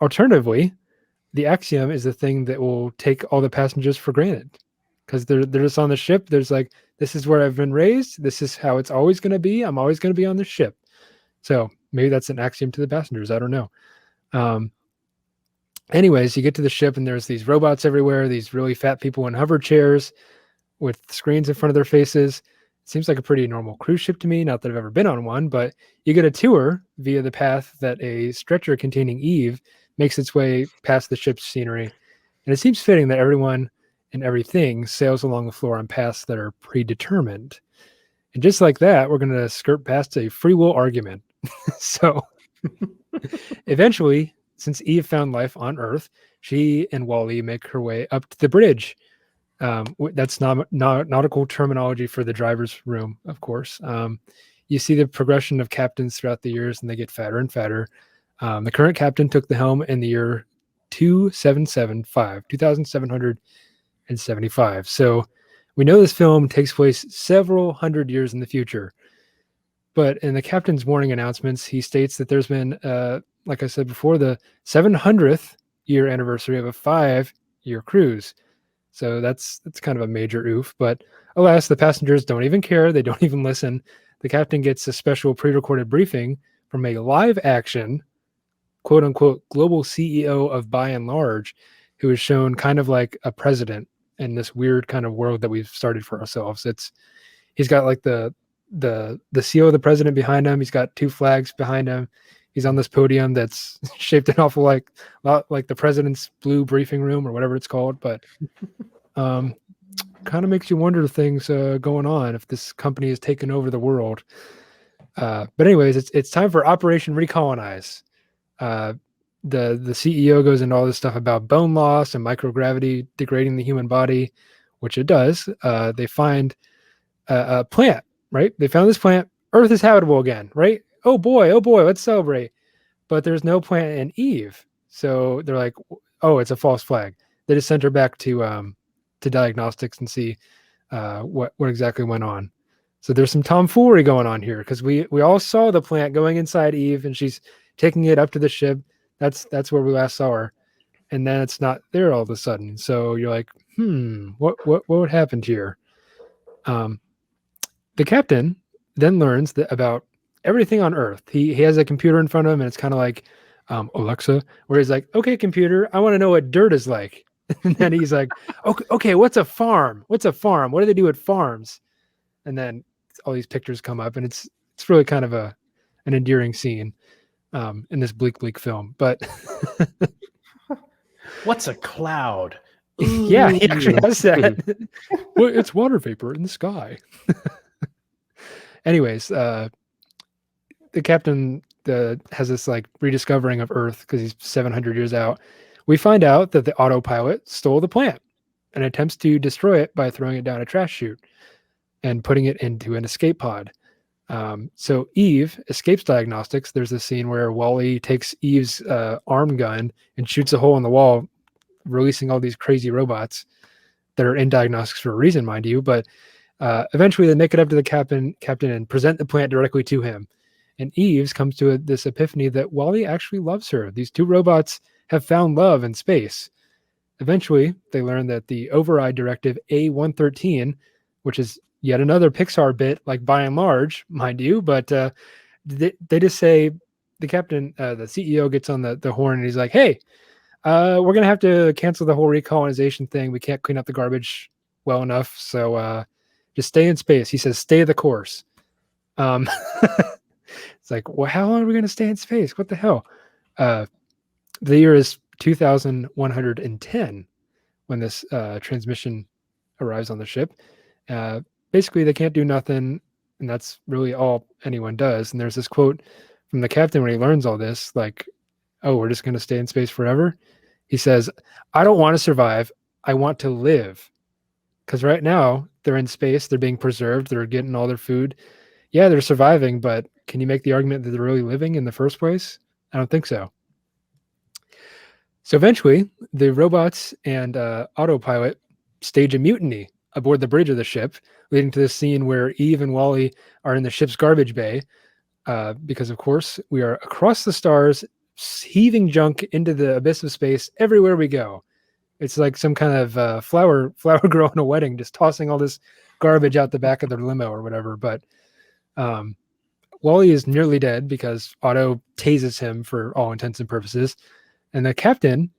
Alternatively, the axiom is the thing that will take all the passengers for granted, because they're just on the ship. There's like, this is where I've been raised. This is how it's always going to be. I'm always going to be on this ship. So maybe that's an axiom to the passengers. I don't know. Anyways, you get to the ship and there's these robots everywhere, these really fat people in hover chairs with screens in front of their faces. It seems like a pretty normal cruise ship to me. Not that I've ever been on one, but you get a tour via the path that a stretcher containing Eve makes its way past the ship's scenery. And it seems fitting that everyone and everything sails along the floor on paths that are predetermined. And just like that, we're going to skirt past a free will argument. So eventually, since Eve found life on Earth, she and Wally make her way up to the bridge. That's nautical terminology for the driver's room, of course. You see the progression of captains throughout the years, and they get fatter and fatter. The current captain took the helm in the year 2775. So we know this film takes place several hundred years in the future. But in the captain's morning announcements, he states that there's been, like I said before, the 700th year anniversary of a 5-year cruise. So that's kind of a major oof. But alas, the passengers don't even care. They don't even listen. The captain gets a special pre-recorded briefing from a live action, quote unquote, global CEO of By and Large, who is shown kind of like a president in this weird kind of world that we've started for ourselves. He's got like the seal of the president behind him. He's got 2 flags behind him. He's on this podium that's shaped an awful like the president's blue briefing room or whatever it's called. But kind of makes you wonder things going on if this company has taken over the world. But anyways, it's time for Operation Recolonize. The CEO goes into all this stuff about bone loss and microgravity degrading the human body, which it does. They find a plant, right? They found this plant. Earth is habitable again, right? Oh boy, let's celebrate. But there's no plant in Eve. So they're like, oh, it's a false flag. They just sent her back to diagnostics and see what exactly went on. So there's some tomfoolery going on here because we all saw the plant going inside Eve and she's taking it up to the ship. That's where we last saw her. And then it's not there all of a sudden. So you're like, what happened here? The captain then learns that about everything on Earth. He has a computer in front of him, and it's kind of like Alexa, where he's like, "Okay, computer, I want to know what dirt is like." And then he's like, "Okay, what's a farm? What's a farm? What do they do at farms?" And then all these pictures come up, and it's really kind of an endearing scene in this bleak film. But
What's a cloud?
yeah, he actually has that. Well, it's water vapor in the sky. Anyways, the captain has this like rediscovering of Earth because he's 700 years out. We find out that the autopilot stole the plant and attempts to destroy it by throwing it down a trash chute and putting it into an escape pod. So Eve escapes diagnostics. There's a scene where Wally takes Eve's arm gun and shoots a hole in the wall, releasing all these crazy robots that are in diagnostics for a reason, mind you. But eventually they make it up to the captain and present the plant directly to him. And Eves comes to this epiphany that Wally actually loves her. These two robots have found love in space. Eventually, they learn that the override directive A113, which is yet another Pixar bit, like by and large, mind you, but they just say, the captain, the CEO gets on the horn and he's like, "Hey, we're going to have to cancel the whole recolonization thing. We can't clean up the garbage well enough. So just stay in space." He says, "Stay the course." It's like, well, how long are we going to stay in space? What the hell? The year is 2110 when this transmission arrives on the ship. Basically, they can't do nothing, and that's really all anyone does. And there's this quote from the captain when he learns all this, like, "Oh, we're just going to stay in space forever?" He says, "I don't want to survive. I want to live." Because right now, they're in space. They're being preserved. They're getting all their food. Yeah, they're surviving, but can you make the argument that they're really living in the first place? I don't think so. So eventually, the robots and autopilot stage a mutiny aboard the bridge of the ship, leading to this scene where Eve and Wally are in the ship's garbage bay, because, of course, we are across the stars, heaving junk into the abyss of space everywhere we go. It's like some kind of flower girl in a wedding, just tossing all this garbage out the back of their limo or whatever. But Wally is nearly dead because Otto tases him for all intents and purposes. And the captain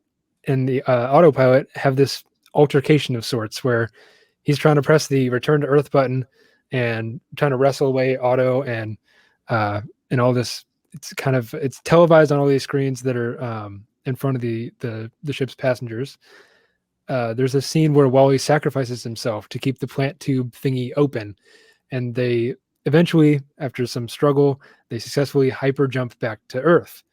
and the autopilot have this altercation of sorts where he's trying to press the return to Earth button and trying to wrestle away Otto and all this. It's televised on all these screens that are in front of the ship's passengers. There's a scene where Wally sacrifices himself to keep the plant tube thingy open, and they eventually, after some struggle, they successfully hyper jump back to Earth.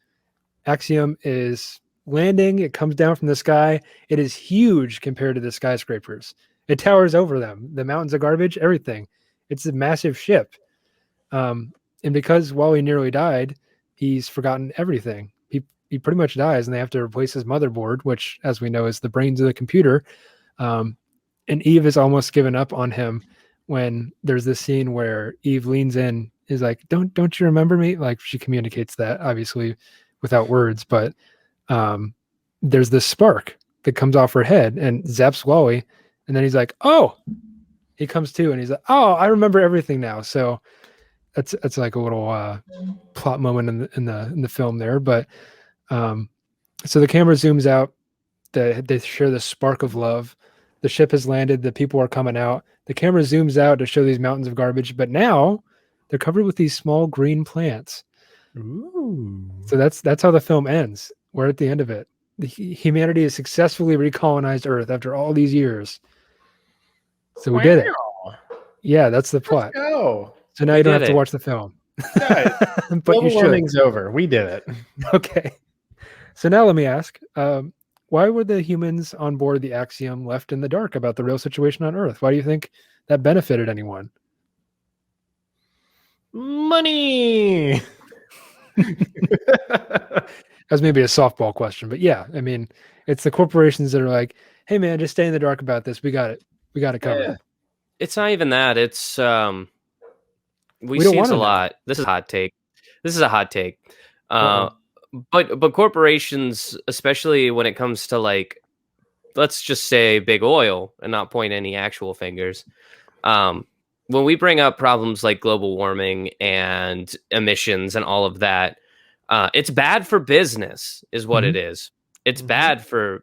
Axiom is landing. It comes down from the sky. It is huge compared to the skyscrapers. It towers over them, the mountains of garbage, everything. It's a massive ship. And because Wally nearly died, he's forgotten everything. He pretty much dies, and they have to replace his motherboard, which, as we know, is the brains of the computer. And Eve is almost given up on him when there's this scene where Eve leans in, is like, don't you remember me? Like, she communicates that, obviously, without words, but there's this spark that comes off her head and zaps Wally, and then he's like, "Oh," he comes to, and he's like, "Oh, I remember everything now." So that's like a little plot moment in the film there. But so the camera zooms out. They share this spark of love. The ship has landed. The people are coming out. The camera zooms out to show these mountains of garbage, but now they're covered with these small green plants.
Ooh.
So that's how the film ends. We're at the end of it. Humanity has successfully recolonized Earth after all these years. So we did it. Yeah, that's the plot.
Let's go.
So now you don't have to watch the film.
Yeah,
but you should.
Warning's over. We did it.
Okay. So now let me ask, why were the humans on board the Axiom left in the dark about the real situation on Earth? Why do you think that benefited anyone?
Money.
That's maybe a softball question, but yeah, I mean, it's the corporations that are like, "Hey man, just stay in the dark about this. We got it. We got it covered."
Yeah. It's not even that. It's We
don't
see this
wanna
a
know.
lot. This is a hot take. This is a hot take.
Uh-oh.
But corporations, especially when it comes to like, let's just say big oil and not point any actual fingers. When we bring up problems like global warming and emissions and all of that, it's bad for business, is what it is. It's bad for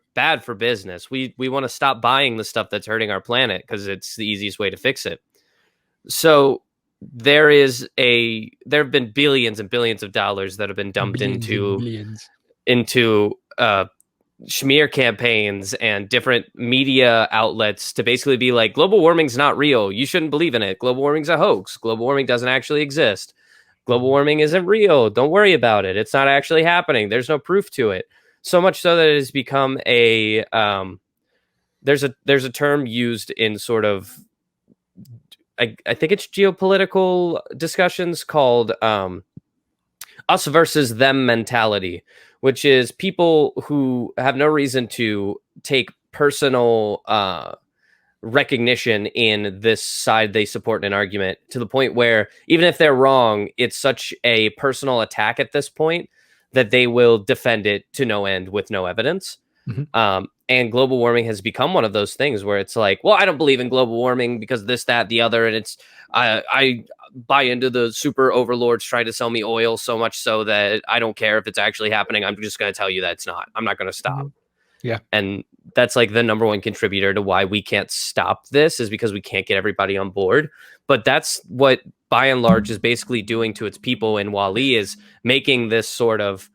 business. We want to stop buying the stuff that's hurting our planet because it's the easiest way to fix it. So there have been billions and billions of dollars that have been dumped into smear campaigns and different media outlets to basically be like, global warming's not real. You shouldn't believe in it. Global warming's a hoax. Global warming doesn't actually exist. Global warming isn't real. Don't worry about it. It's not actually happening. There's no proof to it. So much so that it has become a there's a term used in sort of I think it's geopolitical discussions called us versus them mentality, which is people who have no reason to take personal recognition in this side they support in an argument, to the point where even if they're wrong, it's such a personal attack at this point that they will defend it to no end with no evidence. And global warming has become one of those things where it's like, well, I don't believe in global warming because this, that, the other. And it's, I buy into the super overlords trying to sell me oil so much so that I don't care if it's actually happening. I'm just going to tell you that it's not. I'm not going to stop.
Yeah.
And that's like the number one contributor to why we can't stop this, is because we can't get everybody on board. But that's what, by and large, is basically doing to its people. And Wall-E is making this sort of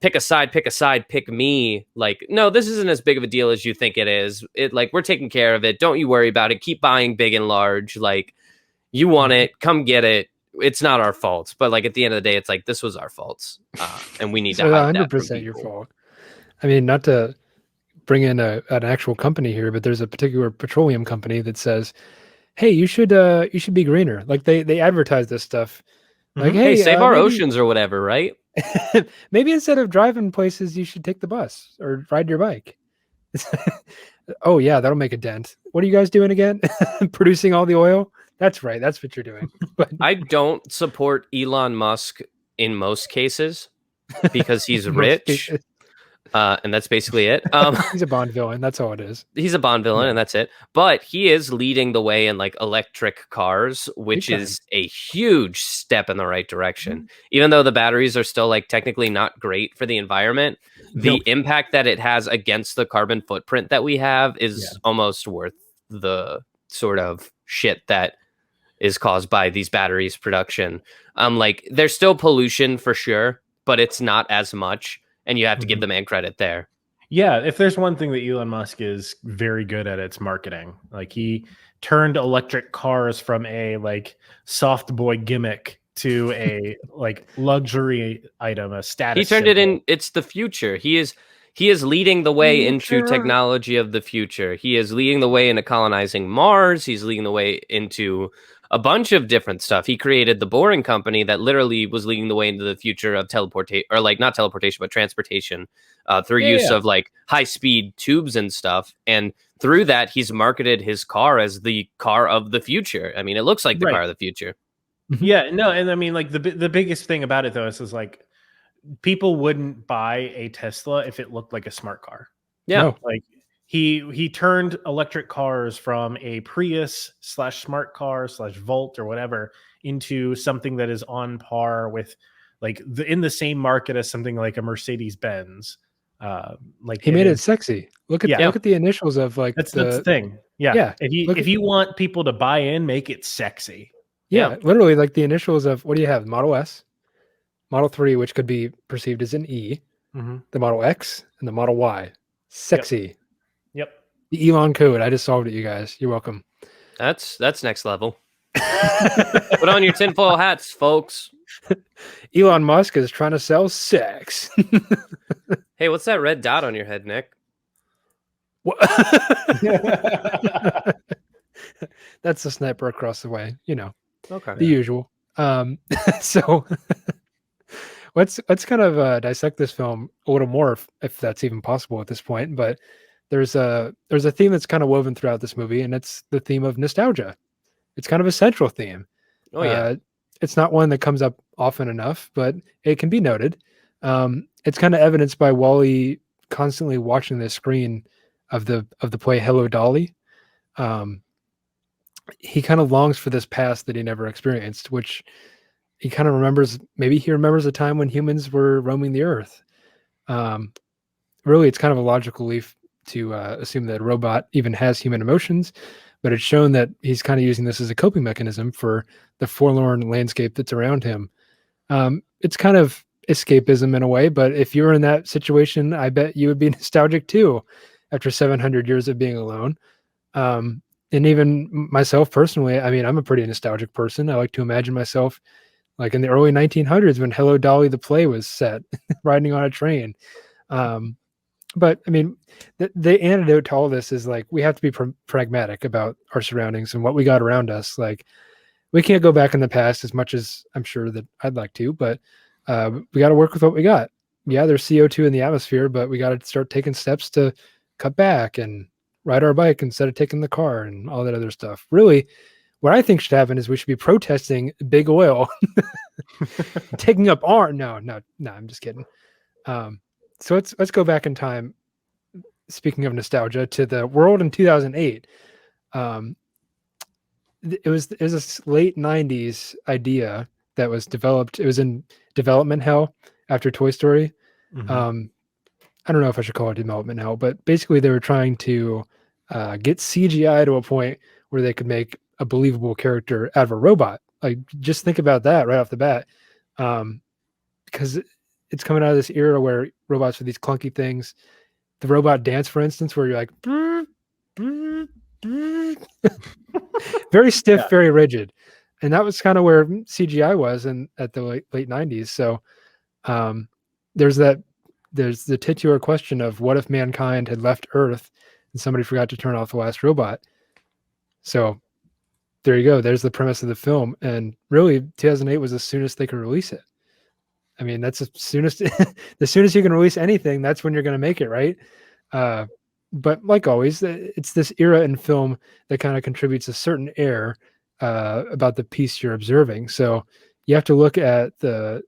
pick a side, pick me. Like, no, this isn't as big of a deal as you think it is. It, like, we're taking care of it. Don't you worry about it. Keep buying big and large. Like, you want it, come get it. It's not our fault. But like, at the end of the day, it's like, this was our faults, and we need to hide that from
100% your
people.
fault. I mean, not to bring in an actual company here, but there's a particular petroleum company that says, "Hey, you should be greener." Like they advertise this stuff, like,
Hey,
"Hey,
save our
maybe,
oceans or whatever," right?
maybe instead of driving places, you should take the bus or ride your bike." Oh yeah, that'll make a dent. What are you guys doing again? Producing all the oil? That's right. That's what you're doing. But
I don't support Elon Musk in most cases because he's
most
rich.
cases.
And that's basically it.
He's a Bond villain. That's all it is.
He's a Bond villain, and that's it. But he is leading the way in like electric cars, which is a huge step in the right direction. Even though the batteries are still like technically not great for the environment, the impact that it has against the carbon footprint that we have is almost worth the sort of shit that is caused by these batteries production. Like, there's still pollution for sure, but it's not as much. And you have to give the man credit there.
Yeah, if there's one thing that Elon Musk is very good at, it's marketing. Like, he turned electric cars from a like soft boy gimmick to a like luxury item, a status.
He turned it in. It's the future. He is leading the way into technology of the future. He is leading the way into colonizing Mars. He's leading the way into a bunch of different stuff. He created the Boring Company that literally was leading the way into the future of teleportation, or like not teleportation, but transportation through use of like high speed tubes and stuff. And through that, he's marketed his car as the car of the future. I mean, it looks like the car of the future.
Yeah, no. And I mean, like the biggest thing about it though is like, people wouldn't buy a Tesla if it looked like a smart car.
Yeah.
No.
Like, he turned electric cars from a Prius / smart car / Volt or whatever into something that is on par with like in the same market as something like a Mercedes Benz. Like,
he made it sexy. Look at
look
at the initials of like
that's the thing. Yeah. If you want people to buy in, make it sexy.
Yeah, literally like the initials of, what do you have? Model S, Model 3, which could be perceived as an E, the Model X, and the Model Y. Sexy.
Yep.
The Elon code. I just solved it, you guys. You're welcome.
That's next level. Put on your tinfoil hats, folks.
Elon Musk is trying to sell sex.
Hey, what's that red dot on your head, Nick?
That's the sniper across the way, you know.
Okay.
The usual. So let's kind of dissect this film a little more, if that's even possible at this point. But there's a theme that's kind of woven throughout this movie, and it's the theme of nostalgia. It's kind of a central theme.
Oh yeah.
It's not one that comes up often enough, but it can be noted. It's kind of evidenced by Wally constantly watching the screen of the play Hello Dolly. He kind of longs for this past that he never experienced, which he kind of remembers. Maybe he remembers a time when humans were roaming the earth. Really, it's kind of a logical leap to assume that a robot even has human emotions, but it's shown that he's kind of using this as a coping mechanism for the forlorn landscape that's around him. It's kind of escapism in a way, but if you were in that situation, I bet you would be nostalgic too after 700 years of being alone. And even myself personally, I mean, I'm a pretty nostalgic person. I like to imagine myself like in the early 1900s when Hello Dolly the play was set, riding on a train. But I mean, the antidote to all this is like we have to be pragmatic about our surroundings and what we got around us. Like we can't go back in the past as much as I'm sure that I'd like to, but we got to work with what we got. Yeah, there's CO2 in the atmosphere, but we got to start taking steps to cut back and ride our bike instead of taking the car and all that other stuff. Really, what I think should happen is we should be protesting big oil, taking up our no, I'm just kidding. So let's go back in time. Speaking of nostalgia, to the world in 2008. It was a late 90s idea that was developed. It was in development hell after Toy Story.
Mm-hmm.
I don't know if I should call it development hell, but basically they were trying to get CGI to a point where they could make a believable character out of a robot. Like, just think about that right off the bat. Because it's coming out of this era where robots are these clunky things. The robot dance, for instance, where you're like, very stiff, very rigid. And that was kind of where CGI was at the late 90s. So there's the titular question of what if mankind had left Earth and somebody forgot to turn off the last robot. So there you go. There's the premise of the film. And really, 2008 was the soonest they could release it. I mean, that's the soonest you can release anything, that's when you're going to make it, right? But like always, it's this era in film that kind of contributes a certain air about the piece you're observing. So you have to look at the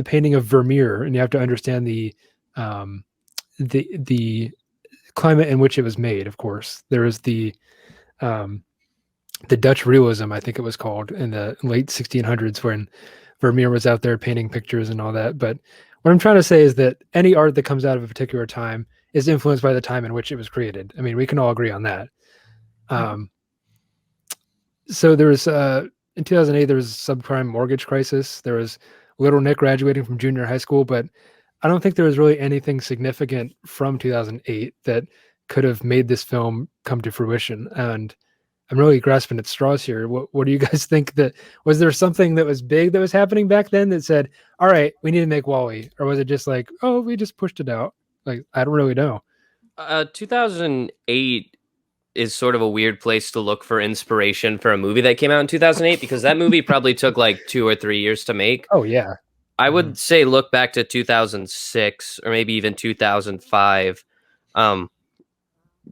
painting of Vermeer, and you have to understand the climate in which it was made. Of course, there is the Dutch realism, I think it was called, in the late 1600s, when Vermeer was out there painting pictures and all that. But what I'm trying to say is that any art that comes out of a particular time is influenced by the time in which it was created. I mean, we can all agree on that. So there was in 2008, there was a subprime mortgage crisis. There was little Nick graduating from junior high school, but I don't think there was really anything significant from 2008 that could have made this film come to fruition. And I'm really grasping at straws here. What do you guys think? That was there something that was big that was happening back then that said, all right, we need to make Wall-E? Or was it just like, oh, we just pushed it out? Like, I don't really know.
2008 is sort of a weird place to look for inspiration for a movie that came out in 2008, because that movie probably took like 2 or 3 years to make.
Oh, yeah.
I would say look back to 2006 or maybe even 2005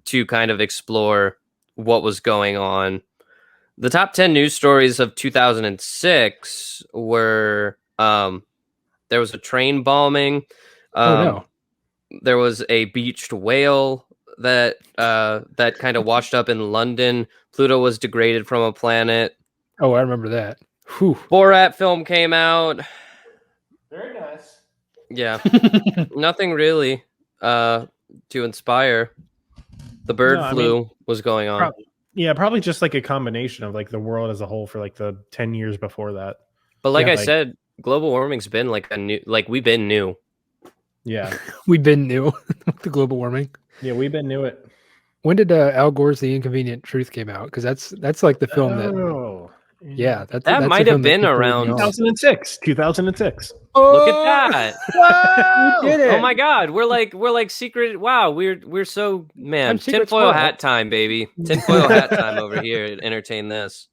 to kind of explore what was going on. The top 10 news stories of 2006 were there was a train bombing.
Oh, no.
There was a beached whale that kind of washed up in London. Pluto was degraded from a planet.
Oh, I remember that. Whew.
Borat film came out.
Very nice.
Yeah. Nothing really to inspire. The bird flu was going on.
Probably just like a combination of like the world as a whole for like the 10 years before that.
But like I said, global warming's been like we've been new.
Yeah.
We've been new the global warming.
Yeah, we've been new it.
When did Al Gore's The Inconvenient Truth came out? Because that's like the film that. Yeah, that
might have been around
2006.
Oh, look at that!
We did it.
Oh my God, we're like secret. Wow, we're so tinfoil hat time, baby. Tinfoil hat time over here. To entertain this.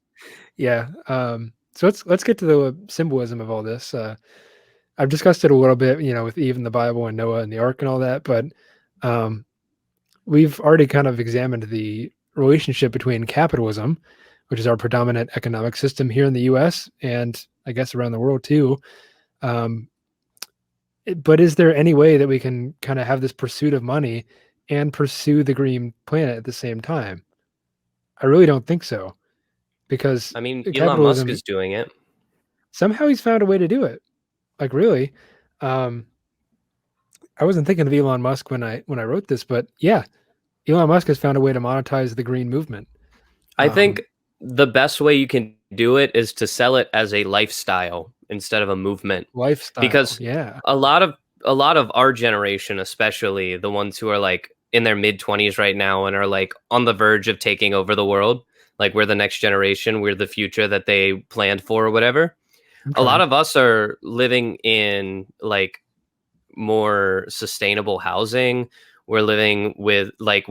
Yeah. So let's get to the symbolism of all this. I've discussed it a little bit, with Eve and the Bible and Noah and the Ark and all that, but we've already kind of examined the relationship between capitalism, which is our predominant economic system here in the US and I guess around the world too. But is there any way that we can kind of have this pursuit of money and pursue the green planet at the same time? I really don't think so, because
I mean, Elon
capitalism,
Musk is doing it.
somehow he's found a way to do it. Like really, I wasn't thinking of Elon Musk when I wrote this, but yeah, Elon Musk has found a way to monetize the green movement.
I think the best way you can do it is to sell it as a lifestyle instead of a movement.
Lifestyle,
Because
yeah,
a lot of our generation, especially the ones who are like in their mid-20s right now and are like on the verge of taking over the world, like we're the next generation, we're the future that they planned for or whatever. A lot of us are living in like more sustainable housing. We're living with like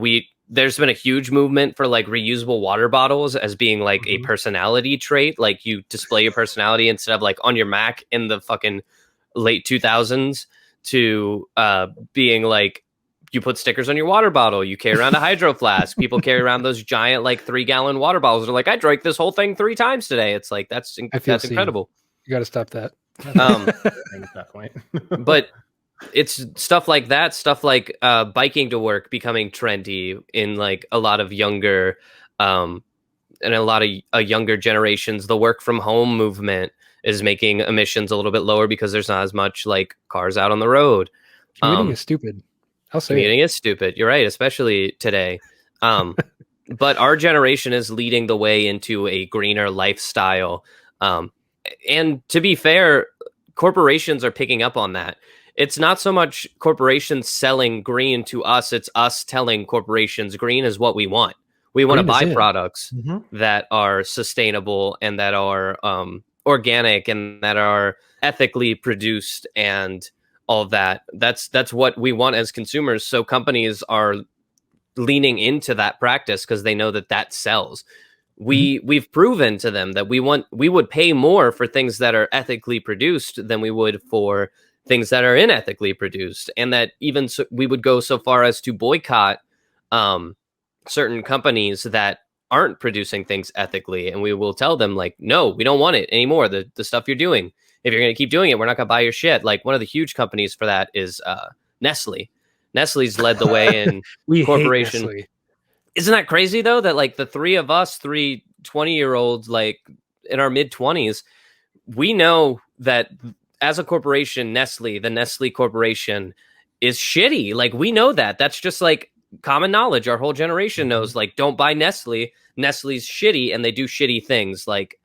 there's been a huge movement for like reusable water bottles as being like a personality trait. Like you display your personality instead of like on your Mac in the fucking late 2000s to being like you put stickers on your water bottle, you carry around a hydro flask. People carry around those giant like 3-gallon water bottles. They're like, I drank this whole thing 3 times today. It's like that's incredible.
You got to stop that.
At that point.
But it's stuff like that, stuff like biking to work becoming trendy in like a lot of younger and a lot of younger generations. The work from home movement is making emissions a little bit lower because there's not as much like cars out on the road.
Commuting is stupid. I'll say
commuting is stupid. You're right, especially today. But our generation is leading the way into a greener lifestyle. And to be fair, corporations are picking up on that. It's not so much corporations selling green to us. It's us telling corporations green is what we want. We want to buy products that are sustainable and that are organic and that are ethically produced and all of that. That's what we want as consumers. So companies are leaning into that practice because they know that sells. We've proven to them that we would pay more for things that are ethically produced than we would for things that are unethically produced, and that even we would go so far as to boycott certain companies that aren't producing things ethically, and we will tell them like, no, we don't want it anymore. The stuff you're doing, if you're going to keep doing it, we're not going to buy your shit. Like one of the huge companies for that is Nestle. Nestle's led the way in corporation.
Hate Nestle.
Isn't that crazy though, that like the three of us, 20-year-olds, like in our mid-20s, we know that as a corporation, the Nestle Corporation is shitty. Like we know that. That's just like common knowledge. Our whole generation knows, like, don't buy Nestle. Nestle's shitty and they do shitty things. Like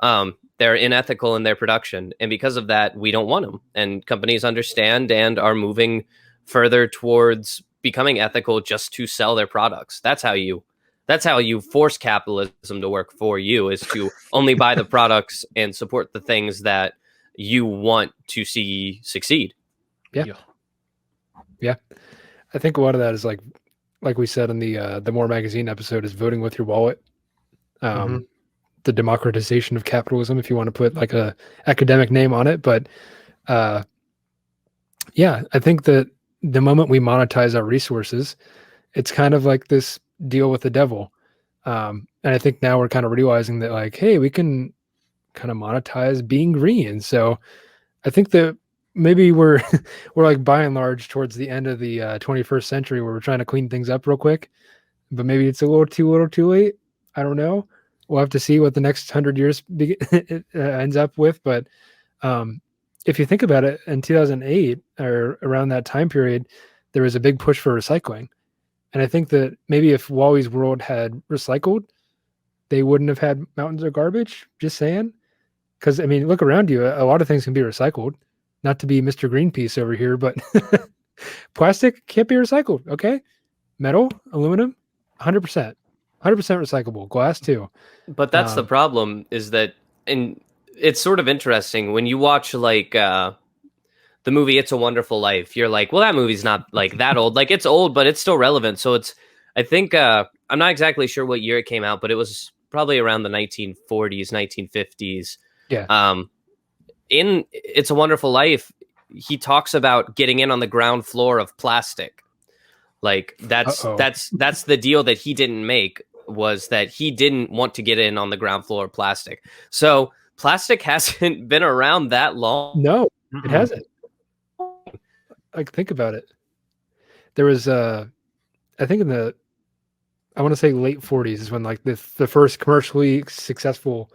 they're unethical in their production. And because of that, we don't want them. And companies understand and are moving further towards becoming ethical just to sell their products. That's how you force capitalism to work for you, is to only buy the products and support the things that you want to see succeed.
Yeah. I think a lot of that is like we said in the More Magazine episode, is voting with your wallet. The democratization of capitalism, if you want to put like a academic name on it. But yeah, I think that the moment we monetize our resources, it's kind of like this deal with the devil. And I think now we're kind of realizing that like, hey, we can kind of monetize being green. So I think that maybe we're like by and large towards the end of the 21st century, where we're trying to clean things up real quick, but maybe it's a little too late. I don't know. We'll have to see what the next 100 years ends up with. But if you think about it, in 2008 or around that time period, there was a big push for recycling. And I think that maybe if Wally's World had recycled, they wouldn't have had mountains of garbage. Just saying. Because, I mean, look around you. A lot of things can be recycled. Not to be Mr. Greenpeace over here, but plastic can't be recycled. Okay. Metal, aluminum, 100%. 100% recyclable. Glass too.
But that's the problem, is that, and it's sort of interesting when you watch like the movie It's a Wonderful Life. You're like, well, that movie's not like that old. Like it's old, but it's still relevant. So it's, I think, I'm not exactly sure what year it came out, but it was probably around the 1940s, 1950s.
Yeah.
In It's a Wonderful Life, he talks about getting in on the ground floor of plastic. Like that's the deal that he didn't make. was that he didn't want to get in on the ground floor of plastic. So plastic hasn't been around that long.
No, it hasn't. Like, think about it. There was, I think I want to say late 40s is when like the first commercially successful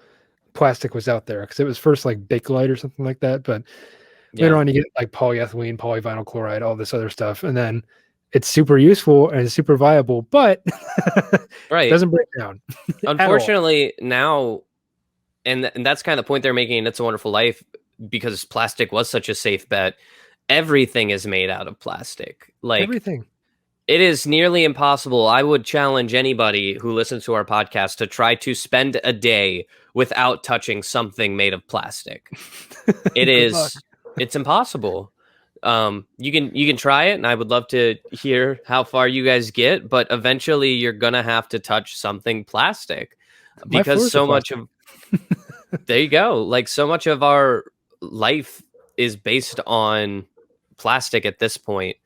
plastic was out there, because it was first like Bakelite or something like that. But later on, you get like polyethylene, polyvinyl chloride, all this other stuff, and then it's super useful and super viable, but
right,
it doesn't break down.
Unfortunately, now, and that's kind of the point they're making in It's a Wonderful Life, because plastic was such a safe bet. Everything is made out of plastic. Like
everything.
It is nearly impossible. I would challenge anybody who listens to our podcast to try to spend a day without touching something made of plastic. It's impossible. You can try it, and I would love to hear how far you guys get, but eventually you're gonna have to touch something plastic, because so much of there you go. Like, so much of our life is based on plastic at this point.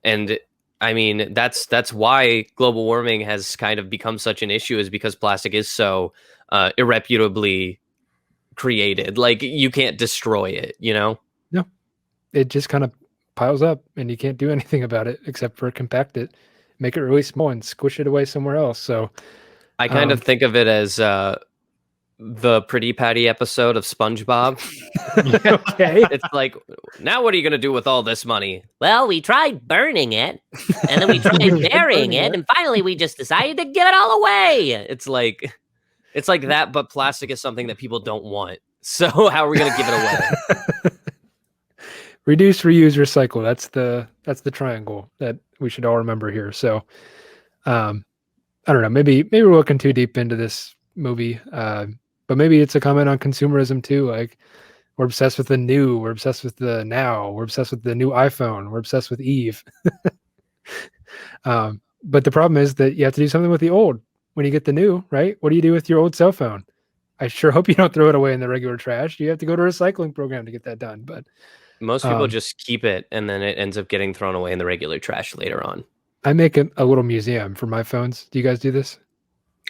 And I mean, that's why global warming has kind of become such an issue, is because plastic is so irreputably created. Like, you can't destroy it, you know?
No, it just kind of piles up and you can't do anything about it except for compact it, make it really small and squish it away somewhere else. So
I kind of think of it as the Pretty Patty episode of SpongeBob.
Okay.
It's like, now what are you going to do with all this money?
Well, we tried burning it, and then we tried burying it, and finally we just decided to give it all away.
It's like that, but plastic is something that people don't want. So how are we going to give it away?
Reduce, reuse, recycle. That's the triangle that we should all remember here. So I don't know, maybe we're looking too deep into this movie. But maybe it's a comment on consumerism too. Like, we're obsessed with the new, we're obsessed with the now, we're obsessed with the new iPhone, we're obsessed with Eve. But the problem is that you have to do something with the old when you get the new, right? What do you do with your old cell phone? I sure hope you don't throw it away in the regular trash. You have to go to a recycling program to get that done. But
most people just keep it, and then it ends up getting thrown away in the regular trash later on.
I make a little museum for my phones. Do you guys do this?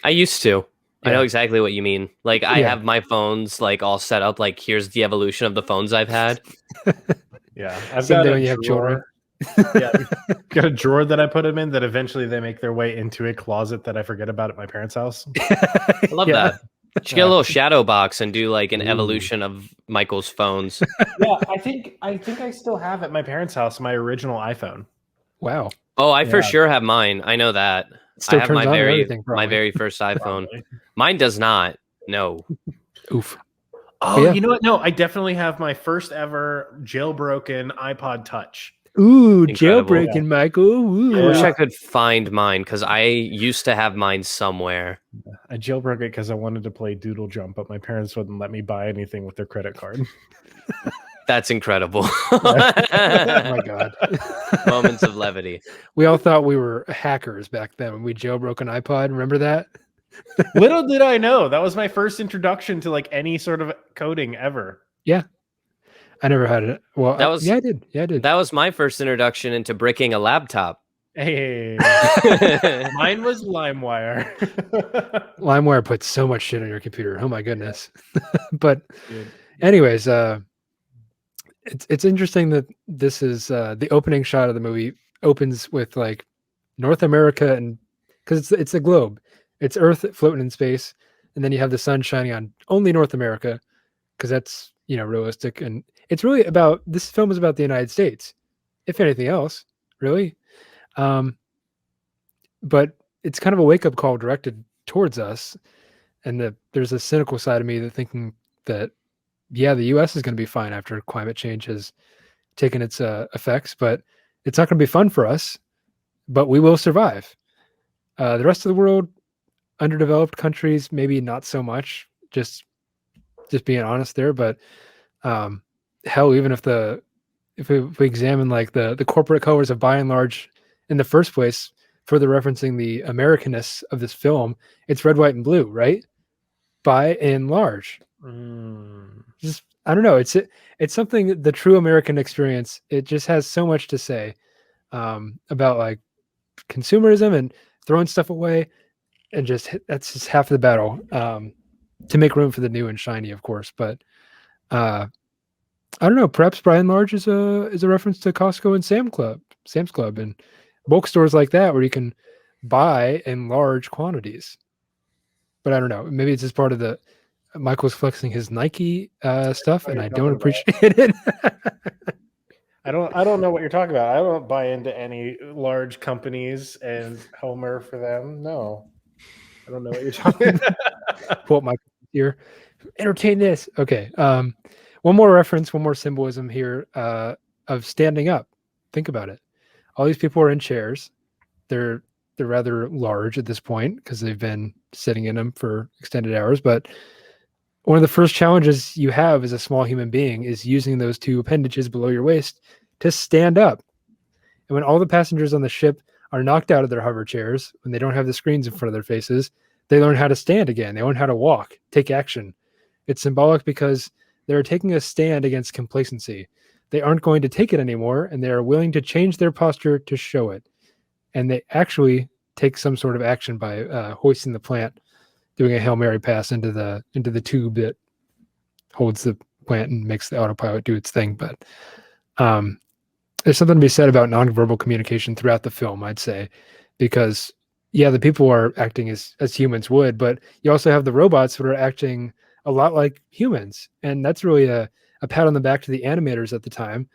I used to.
Yeah.
I know exactly what you mean. Like, I have my phones like all set up. Like, here's the evolution of the phones I've had.
Yeah, I've
Someday
got
when you have children.
Yeah, got a drawer that I put them in that eventually they make their way into a closet that I forget about at my parents' house.
I love that. You should get a little shadow box and do like an evolution of Michael's phones.
Yeah, I think I still have at my parents' house my original iPhone.
Wow.
Oh, I for sure have mine. I know that.
Still
I have
turns
my
on
very
everything, probably.
my very first iPhone. Mine does not. No.
Oof.
Oh,
Yeah.
you know what? No, I definitely have my first ever jailbroken iPod Touch.
Ooh,
Incredible.
jailbreaking, Michael. Ooh.
I wish I could find mine, because I used to have mine somewhere.
I jailbroke it because I wanted to play Doodle Jump, but my parents wouldn't let me buy anything with their credit card.
That's incredible.
Oh my God.
Moments of levity.
We all thought we were hackers back then when we jailbroke an iPod. Remember that?
Little did I know that was my first introduction to like any sort of coding ever.
Yeah. I never had it. Well,
That was-
yeah, I did. Yeah, I did.
That was my first introduction into bricking a laptop.
Hey, mine was LimeWire.
LimeWire puts so much shit on your computer. Oh my goodness. But
Dude.
anyways, it's interesting that this is the opening shot of the movie opens with like North America, and because it's a globe, it's Earth floating in space, and then you have the sun shining on only North America, because that's, you know, realistic. And it's really about, this film is about the United States, if anything else, really. But it's kind of a wake-up call directed towards us, and there's a cynical side of me that thinking that, yeah, the US is going to be fine after climate change has taken its effects, but it's not going to be fun for us, but we will survive. The rest of the world, underdeveloped countries, maybe not so much, just being honest there. But hell, even if we examine like the corporate colors of By and Large in the first place, further referencing the Americanness of this film, it's red, white, and blue, right? By and large. Just, I don't know. It's something, the true American experience. It just has so much to say about like consumerism and throwing stuff away. and that's just half the battle. To make room for the new and shiny, of course. But I don't know. Perhaps by and large is a reference to Costco and Sam's Club, and bulk stores like that where you can buy in large quantities. But I don't know. Maybe it's just part of the Michael's flexing his Nike stuff, and I don't appreciate it.
I don't know what you're talking about. I don't buy into any large companies and Homer for them. No, I don't know what you're talking about.
Pull up my here. Entertain this. Okay. One more reference, one more symbolism here of standing up. Think about it. All these people are in chairs. They're rather large at this point because they've been sitting in them for extended hours. But one of the first challenges you have as a small human being is using those two appendages below your waist to stand up. And when all the passengers on the ship are knocked out of their hover chairs, when they don't have the screens in front of their faces, they learn how to stand again. They learn how to walk, take action. It's symbolic because they're taking a stand against complacency. They aren't going to take it anymore, and they are willing to change their posture to show it. And they actually take some sort of action by hoisting the plant, doing a Hail Mary pass into the tube that holds the plant and makes the autopilot do its thing. But there's something to be said about nonverbal communication throughout the film, I'd say, because yeah, the people are acting as humans would, but you also have the robots that are acting a lot like humans. And that's really a pat on the back to the animators at the time,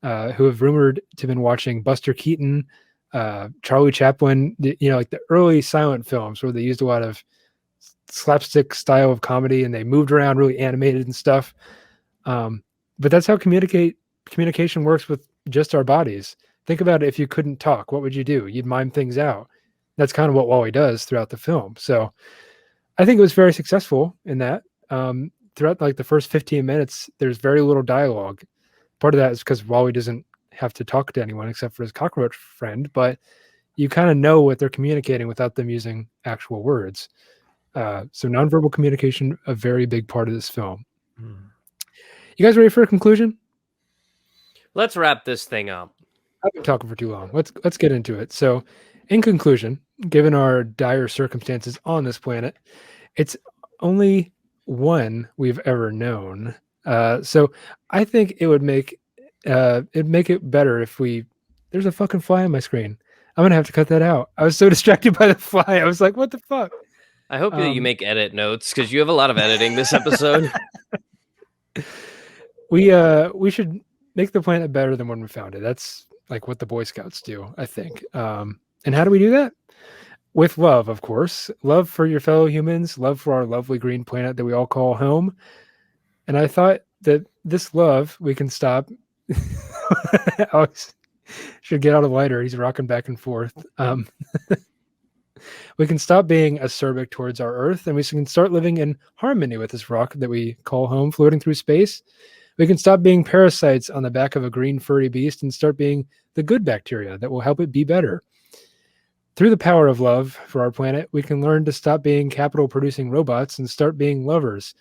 who have rumored to have been watching Buster Keaton, Charlie Chaplin, like the early silent films where they used a lot of slapstick style of comedy and they moved around really animated and stuff. But that's how communication works with just our bodies. Think about it. If you couldn't talk, what would you do? You'd mime things out. That's kind of what Wally does throughout the film. So I think it was very successful in that. Throughout like the first 15 minutes, there's very little dialogue. Part of that is because Wally doesn't have to talk to anyone except for his cockroach friend, but you kind of know what they're communicating without them using actual words. So nonverbal communication, a very big part of this film. You guys ready for a conclusion?
Let's wrap this thing up.
I've been talking for too long. Let's get into it. So, in conclusion, given our dire circumstances on this planet, it's only one we've ever known. So I think it would make it better if there's a fucking fly on my screen. I'm gonna have to cut that out. I was so distracted by the fly. I was like, what the fuck?
I hope that you make edit notes because you have a lot of editing this episode.
We should make the planet better than when we found it. That's like what the Boy Scouts do, I think. And how do we do that? With love, of course. Love for your fellow humans, love for our lovely green planet that we all call home. And I thought that this love, we can stop. Alex should get out a lighter. He's rocking back and forth. We can stop being acerbic towards our Earth, and we can start living in harmony with this rock that we call home, floating through space. We can stop being parasites on the back of a green furry beast and start being the good bacteria that will help it be better. Through the power of love for our planet, we can learn to stop being capital-producing robots and start being lovers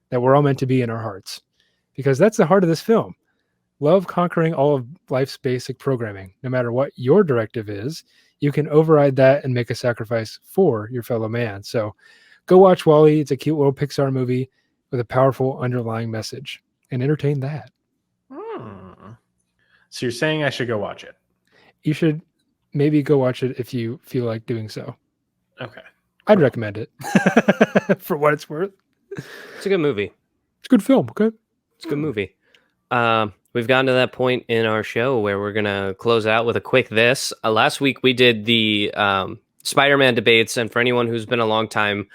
that we're all meant to be in our hearts. Because that's the heart of this film. Love conquering all of life's basic programming. No matter what your directive is, you can override that and make a sacrifice for your fellow man. So go watch WALL-E. It's a cute little Pixar movie with a powerful underlying message. And entertain that.
So you're saying I should go watch it?
You should maybe go watch it if you feel like doing so.
Okay.
I'd recommend it for what it's worth.
It's a good movie.
It's a good film, okay?
It's a good movie. We've gotten to that point in our show where we're going to close out with a quick this. Last week we did the Spider-Man debates, and for anyone who's been a long time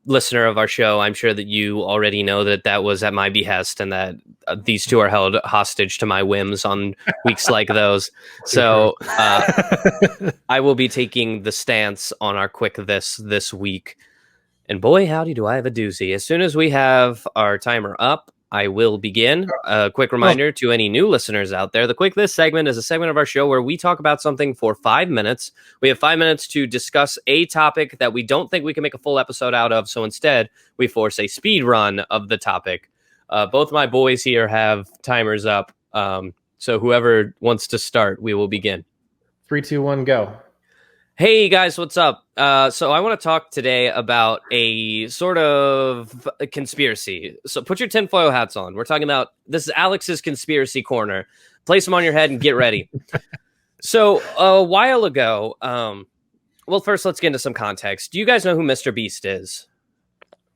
listener of our show, I'm sure that you already know that was at my behest and that these two are held hostage to my whims on weeks like those. So I will be taking the stance on our quick this week. And boy, howdy, do I have a doozy. As soon as we have our timer up, I will begin. A quick reminder to any new listeners out there. The Quick This segment is a segment of our show where we talk about something for 5 minutes. We have 5 minutes to discuss a topic that we don't think we can make a full episode out of. So instead, we force a speed run of the topic. Both my boys here have timers up. So whoever wants to start, we will begin.
3, 2, 1, go.
Hey guys, what's up? So I want to talk today about a sort of a conspiracy. So put your tinfoil hats on. We're talking about, this is Alex's conspiracy corner. Place them on your head and get ready. So a while ago, well, first let's get into some context. Do you guys know who Mr. Beast is?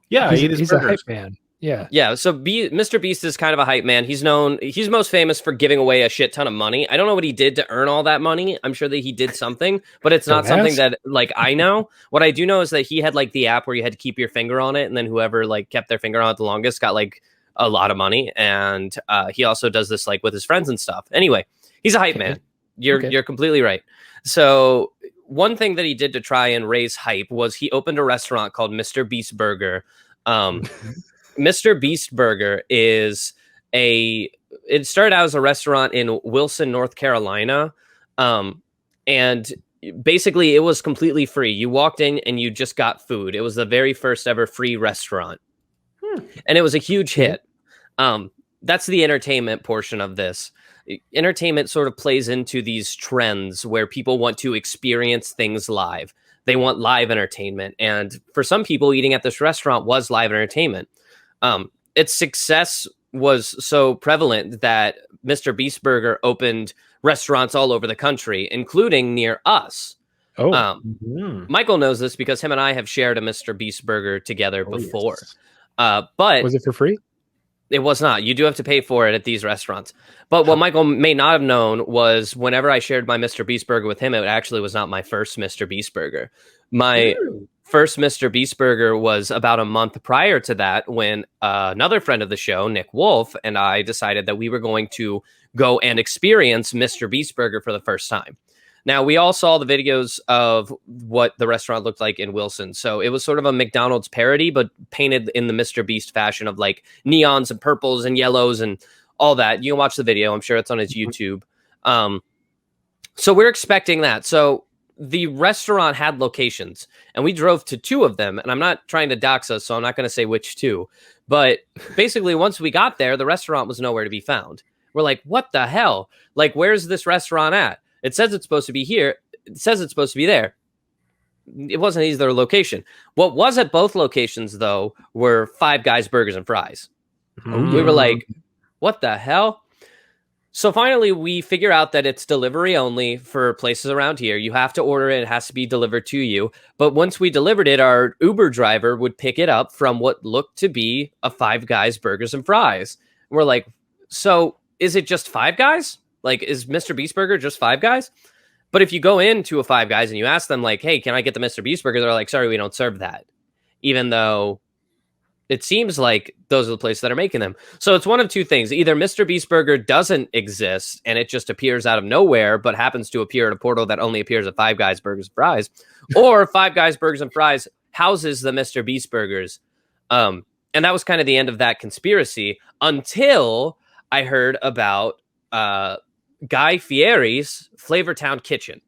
Yeah,
he's a hype man. Yeah.
Yeah, so Mr. Beast is kind of a hype man. He's most famous for giving away a shit ton of money. I don't know what he did to earn all that money. I'm sure that he did something, but it's not something that like I know. What I do know is that he had like the app where you had to keep your finger on it, and then whoever like kept their finger on it the longest got like a lot of money. And he also does this like with his friends and stuff. Anyway, he's a hype man. You're completely right. So one thing that he did to try and raise hype was he opened a restaurant called Mr. Beast Burger. Mr. Beast Burger it started out as a restaurant in Wilson, North Carolina. And basically it was completely free. You walked in and you just got food. It was the very first ever free restaurant. And it was a huge hit. That's the entertainment portion of this. Entertainment sort of plays into these trends where people want to experience things live. They want live entertainment. And for some people, eating at this restaurant was live entertainment. Its success was so prevalent that Mr. Beast Burger opened restaurants all over the country, including near us. Michael knows this because him and I have shared a Mr. Beast Burger together before.
Yes.
But
was it for free?
It was not. You do have to pay for it at these restaurants. But what Michael may not have known was whenever I shared my Mr. Beast Burger with him, it actually was not my first Mr. Beast Burger. My first Mr. Beast Burger was about a month prior to that when another friend of the show, Nick Wolf, and I decided that we were going to go and experience Mr. Beast Burger for the first time. Now, we all saw the videos of what the restaurant looked like in Wilson. So it was sort of a McDonald's parody, but painted in the Mr. Beast fashion of like neons and purples and yellows and all that. You can watch the video. I'm sure it's on his YouTube. So we're expecting that. So the restaurant had locations and we drove to 2 of them. And I'm not trying to dox us, so I'm not going to say which 2. But basically, once we got there, the restaurant was nowhere to be found. We're like, what the hell? Like, where's this restaurant at? It says it's supposed to be here. It says it's supposed to be there. It wasn't either location. What was at both locations, though, were Five Guys Burgers and Fries. We were like, what the hell? So finally, we figure out that it's delivery only for places around here. You have to order it. It has to be delivered to you. But once we delivered it, our Uber driver would pick it up from what looked to be a Five Guys Burgers and Fries. And we're like, so is it just Five Guys? Like, is Mr. Beast Burger just Five Guys? But if you go into a Five Guys and you ask them, like, hey, can I get the Mr. Beast Burger? They're like, sorry, we don't serve that. Even though it seems like those are the places that are making them. So it's one of 2 things. Either Mr. Beast Burger doesn't exist and it just appears out of nowhere, but happens to appear at a portal that only appears at Five Guys Burgers and Fries. Or Five Guys Burgers and Fries houses the Mr. Beast Burgers. And that was kind of the end of that conspiracy until I heard about Guy Fieri's Flavortown Kitchen.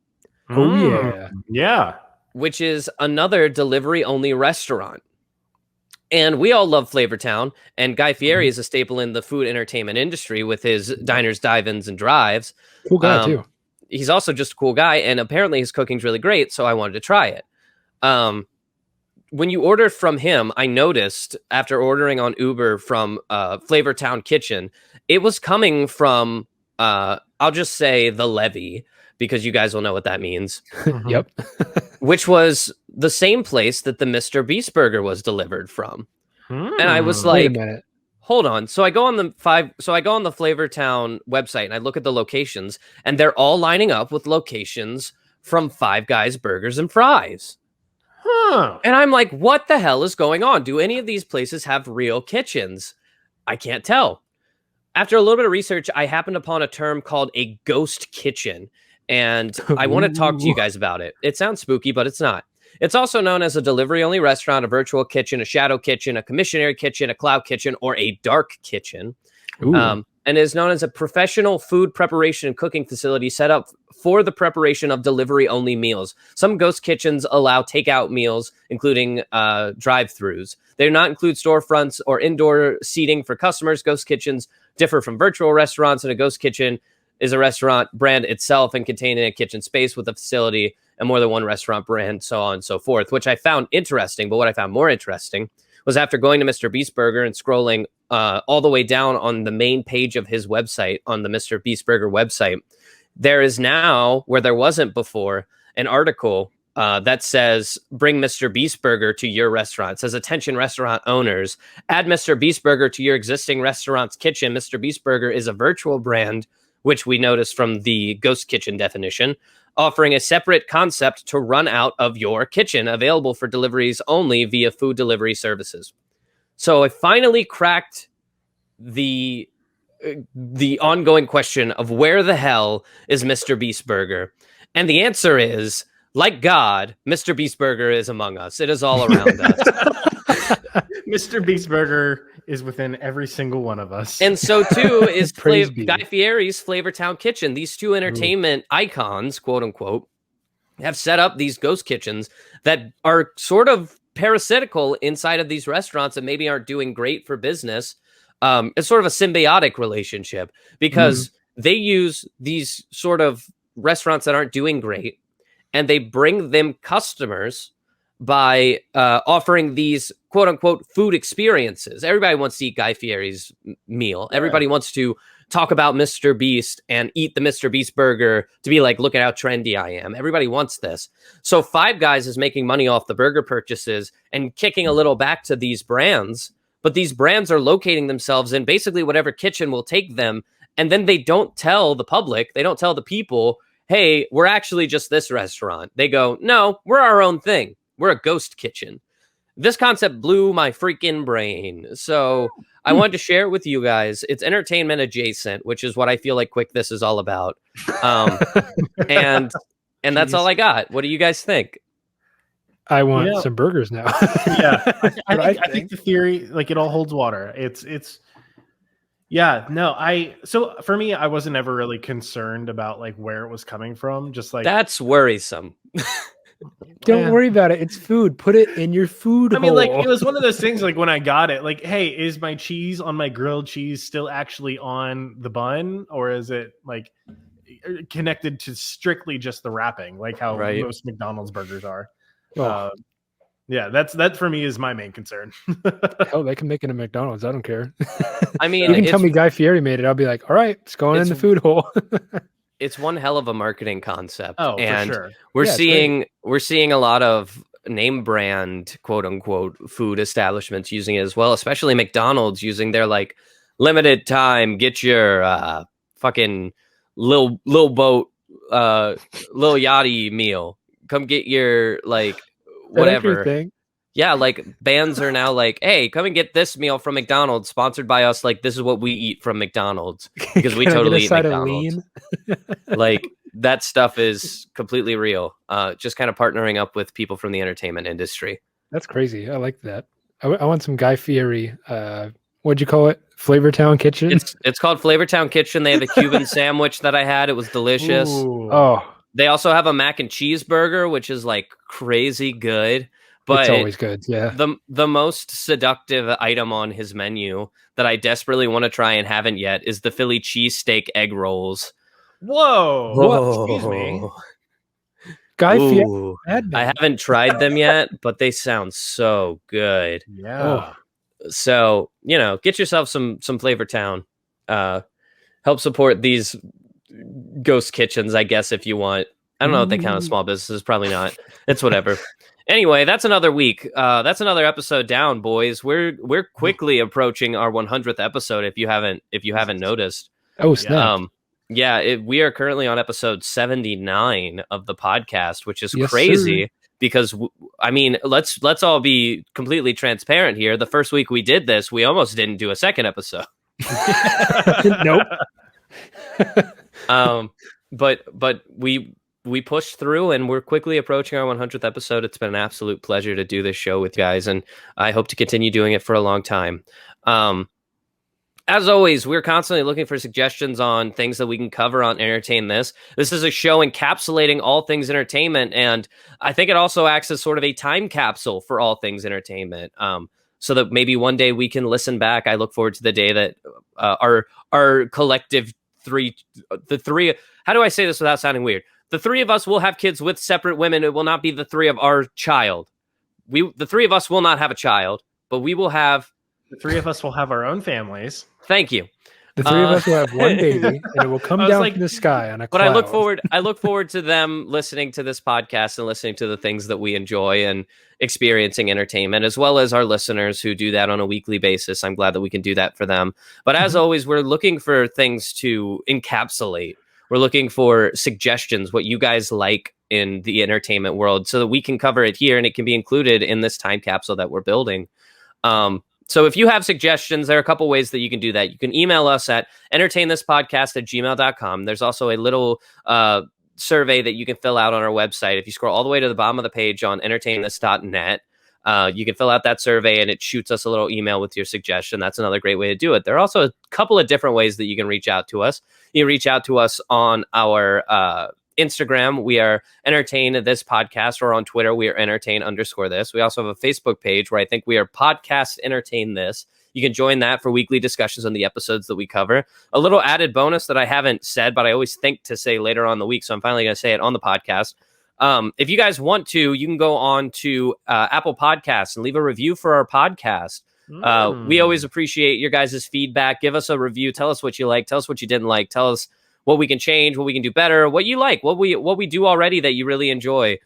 Yeah.
Which is another delivery-only restaurant. And we all love Flavortown, and Guy Fieri is a staple in the food entertainment industry with his diners, dive-ins, and drives.
Cool guy, too.
He's also just a cool guy, and apparently his cooking's really great, so I wanted to try it. When you order from him, I noticed, after ordering on Uber from Flavortown Kitchen, it was coming from... I'll just say the levee because you guys will know what that means.
Yep.
Which was the same place that the Mr. Beast Burger was delivered from. And I was like,
wait a minute.
Hold on. So I go on the Flavortown website and I look at the locations and they're all lining up with locations from Five Guys Burgers and Fries. And I'm like, what the hell is going on? Do any of these places have real kitchens? I can't tell. After a little bit of research, I happened upon a term called a ghost kitchen, and I want to talk to you guys about it. It sounds spooky, but it's not. It's also known as a delivery-only restaurant, a virtual kitchen, a shadow kitchen, a commissionary kitchen, a cloud kitchen, or a dark kitchen. And is known as a professional food preparation and cooking facility set up for the preparation of delivery-only meals. Some ghost kitchens allow takeout meals, including drive-thrus. They do not include storefronts or indoor seating for customers. Ghost kitchens differ from virtual restaurants, and a ghost kitchen is a restaurant brand itself and contained in a kitchen space with a facility and more than one restaurant brand, so on and so forth, which I found interesting. But what I found more interesting was after going to Mr. Beast Burger and scrolling all the way down on the main page of his website, on the Mr. Beast Burger website, there is now, where there wasn't before, an article that says, bring Mr. Beast Burger to your restaurant. It says, attention restaurant owners, add Mr. Beast Burger to your existing restaurant's kitchen. Mr. Beast Burger is a virtual brand, which we noticed from the Ghost Kitchen definition, offering a separate concept to run out of your kitchen, available for deliveries only via food delivery services. So I finally cracked the ongoing question of where the hell is Mr. Beast Burger? And the answer is, like God, Mr. Beast Burger is among us. It is all around us.
Mr. Beast Burger is within every single one of us.
And so too is
Praise be.
Guy Fieri's Flavortown Kitchen. These two entertainment icons, quote unquote, have set up these ghost kitchens that are sort of parasitical inside of these restaurants and maybe aren't doing great for business. It's sort of a symbiotic relationship because they use these sort of restaurants that aren't doing great, and they bring them customers by offering these quote unquote food experiences. Everybody wants to eat Guy Fieri's meal. Everybody wants to talk about Mr. Beast and eat the Mr. Beast burger to be like, look at how trendy I am. Everybody wants this. So Five Guys is making money off the burger purchases and kicking a little back to these brands. But these brands are locating themselves in basically whatever kitchen will take them. And then they don't tell the public, they don't tell the people, hey, we're actually just this restaurant. They go, no, we're our own thing. We're a ghost kitchen. This concept blew my freaking brain. So I wanted to share it with you guys. It's entertainment adjacent, which is what I feel like Quick This is all about. And that's all I got. What do you guys think?
I want some burgers now.
I think the theory, like, it all holds water. So for me, I wasn't ever really concerned about like where it was coming from. Just like,
that's worrisome.
Don't worry about it. It's food. Put it in your food hole.
I mean, like, it was one of those things, like, when I got it, like, hey, is my cheese on my grilled cheese still actually on the bun, or is it like connected to strictly just the wrapping, like how most McDonald's burgers are? That for me is my main concern.
Hell, they can make it at McDonald's. I don't care.
I mean,
you can tell me Guy Fieri made it. I'll be like, all right, it's going in the food hole.
It's one hell of a marketing concept.
Oh,
and
for sure.
We're seeing a lot of name brand, quote unquote, food establishments using it as well, especially McDonald's using their like limited time, get your fucking Lil Boat, Lil Yachty meal. Come get your like whatever. Yeah, like bands are now like, hey, come and get this meal from McDonald's, sponsored by us. Like, this is what we eat from McDonald's because we totally eat McDonald's. Like, that stuff is completely real. Just kind of partnering up with people from the entertainment industry.
That's crazy. I like that. I want some Guy Fieri. What'd you call it? Flavortown Kitchen?
It's called Flavortown Kitchen. They have a Cuban sandwich that I had. It was delicious.
Ooh. Oh.
They also have a mac and cheese burger, which is like crazy good. But
it's always good, yeah.
The most seductive item on his menu that I desperately want to try and haven't yet is the Philly cheesesteak egg rolls.
Whoa. Excuse me.
Guy Fieri.
I haven't tried them yet, but they sound so good.
Yeah.
So, get yourself some Flavortown. Help support these ghost kitchens, I guess, if you want. I don't know if they count as small businesses. Probably not. It's whatever. Anyway, that's another week. That's another episode down, boys. We're quickly approaching our 100th episode. If you haven't noticed.
Oh snap!
We are currently on episode 79 of the podcast, which is
yes,
crazy.
Sir.
Because I mean, let's all be completely transparent here. The first week we did this, we almost didn't do a second episode.
Nope.
But we pushed through, and we're quickly approaching our 100th episode. It's been an absolute pleasure to do this show with you guys, and I hope to continue doing it for a long time. As always, we're constantly looking for suggestions on things that we can cover on Entertain This. This is a show encapsulating all things entertainment, and I think it also acts as sort of a time capsule for all things entertainment. So that maybe one day we can listen back. I look forward to the day that our collective three, how do I say this without sounding weird? the three of us will have kids with separate women. It will not be the three of our child. The three of us will not have a child, but we will have.
The three of us will have our own families.
Thank you.
The three of us will have one baby, and it will come down from the sky on a cloud.
But I look forward to them listening to this podcast and listening to the things that we enjoy and experiencing entertainment, as well as our listeners who do that on a weekly basis. I'm glad that we can do that for them. But as always, we're looking for things to encapsulate. We're looking for suggestions, what you guys like in the entertainment world, so that we can cover it here and it can be included in this time capsule that we're building. So if you have suggestions, there are a couple ways that you can do that. You can email us at entertainthispodcast@gmail.com. There's also a little survey that you can fill out on our website. If you scroll all the way to the bottom of the page on entertainthis.net, you can fill out that survey and it shoots us a little email with your suggestion. That's another great way to do it. There are also a couple of different ways that you can reach out to us. You can reach out to us on our Instagram, we are Entertain This Podcast, or on Twitter, we are Entertain_this. We also have a Facebook page where I think we are Podcast Entertain This. You can join that for weekly discussions on the episodes that we cover. A little added bonus that I haven't said, but I always think to say later on in the week, so I'm finally going to say it on the podcast. If you guys want to, you can go on to Apple Podcasts and leave a review for our podcast. We always appreciate your guys' feedback. Give us a review. Tell us what you like. Tell us what you didn't like. Tell us what we can change, what we can do better, what you like, what we do already that you really enjoy.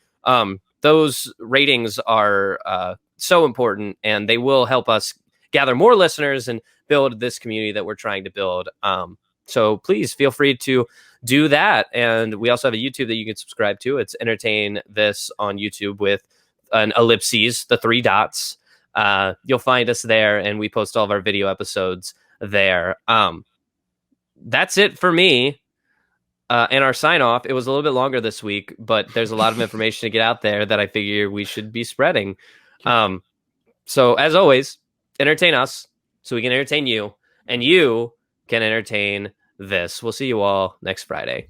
Those ratings are so important, and they will help us gather more listeners and build this community that we're trying to build. So please feel free to do that. And we also have a YouTube that you can subscribe to. It's Entertain This on YouTube with an ellipses, the 3 dots. You'll find us there, and we post all of our video episodes there. That's it for me. And our sign off, it was a little bit longer this week, but there's a lot of information to get out there that I figure we should be spreading. So as always, entertain us so we can entertain you, and you can entertain this. We'll see you all next Friday.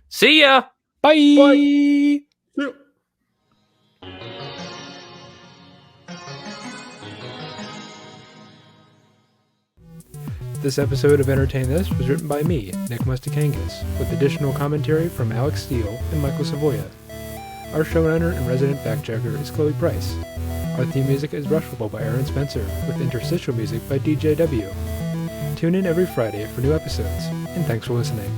See ya.
Bye.
Bye.
This episode of Entertain This was written by me, Nick Mustakangas, with additional commentary from Alex Steele and Michael Savoya. Our showrunner and resident fact-checker is Chloe Price. Our theme music is Rushable by Aaron Spencer, with interstitial music by DJW. Tune in every Friday for new episodes, and thanks for listening.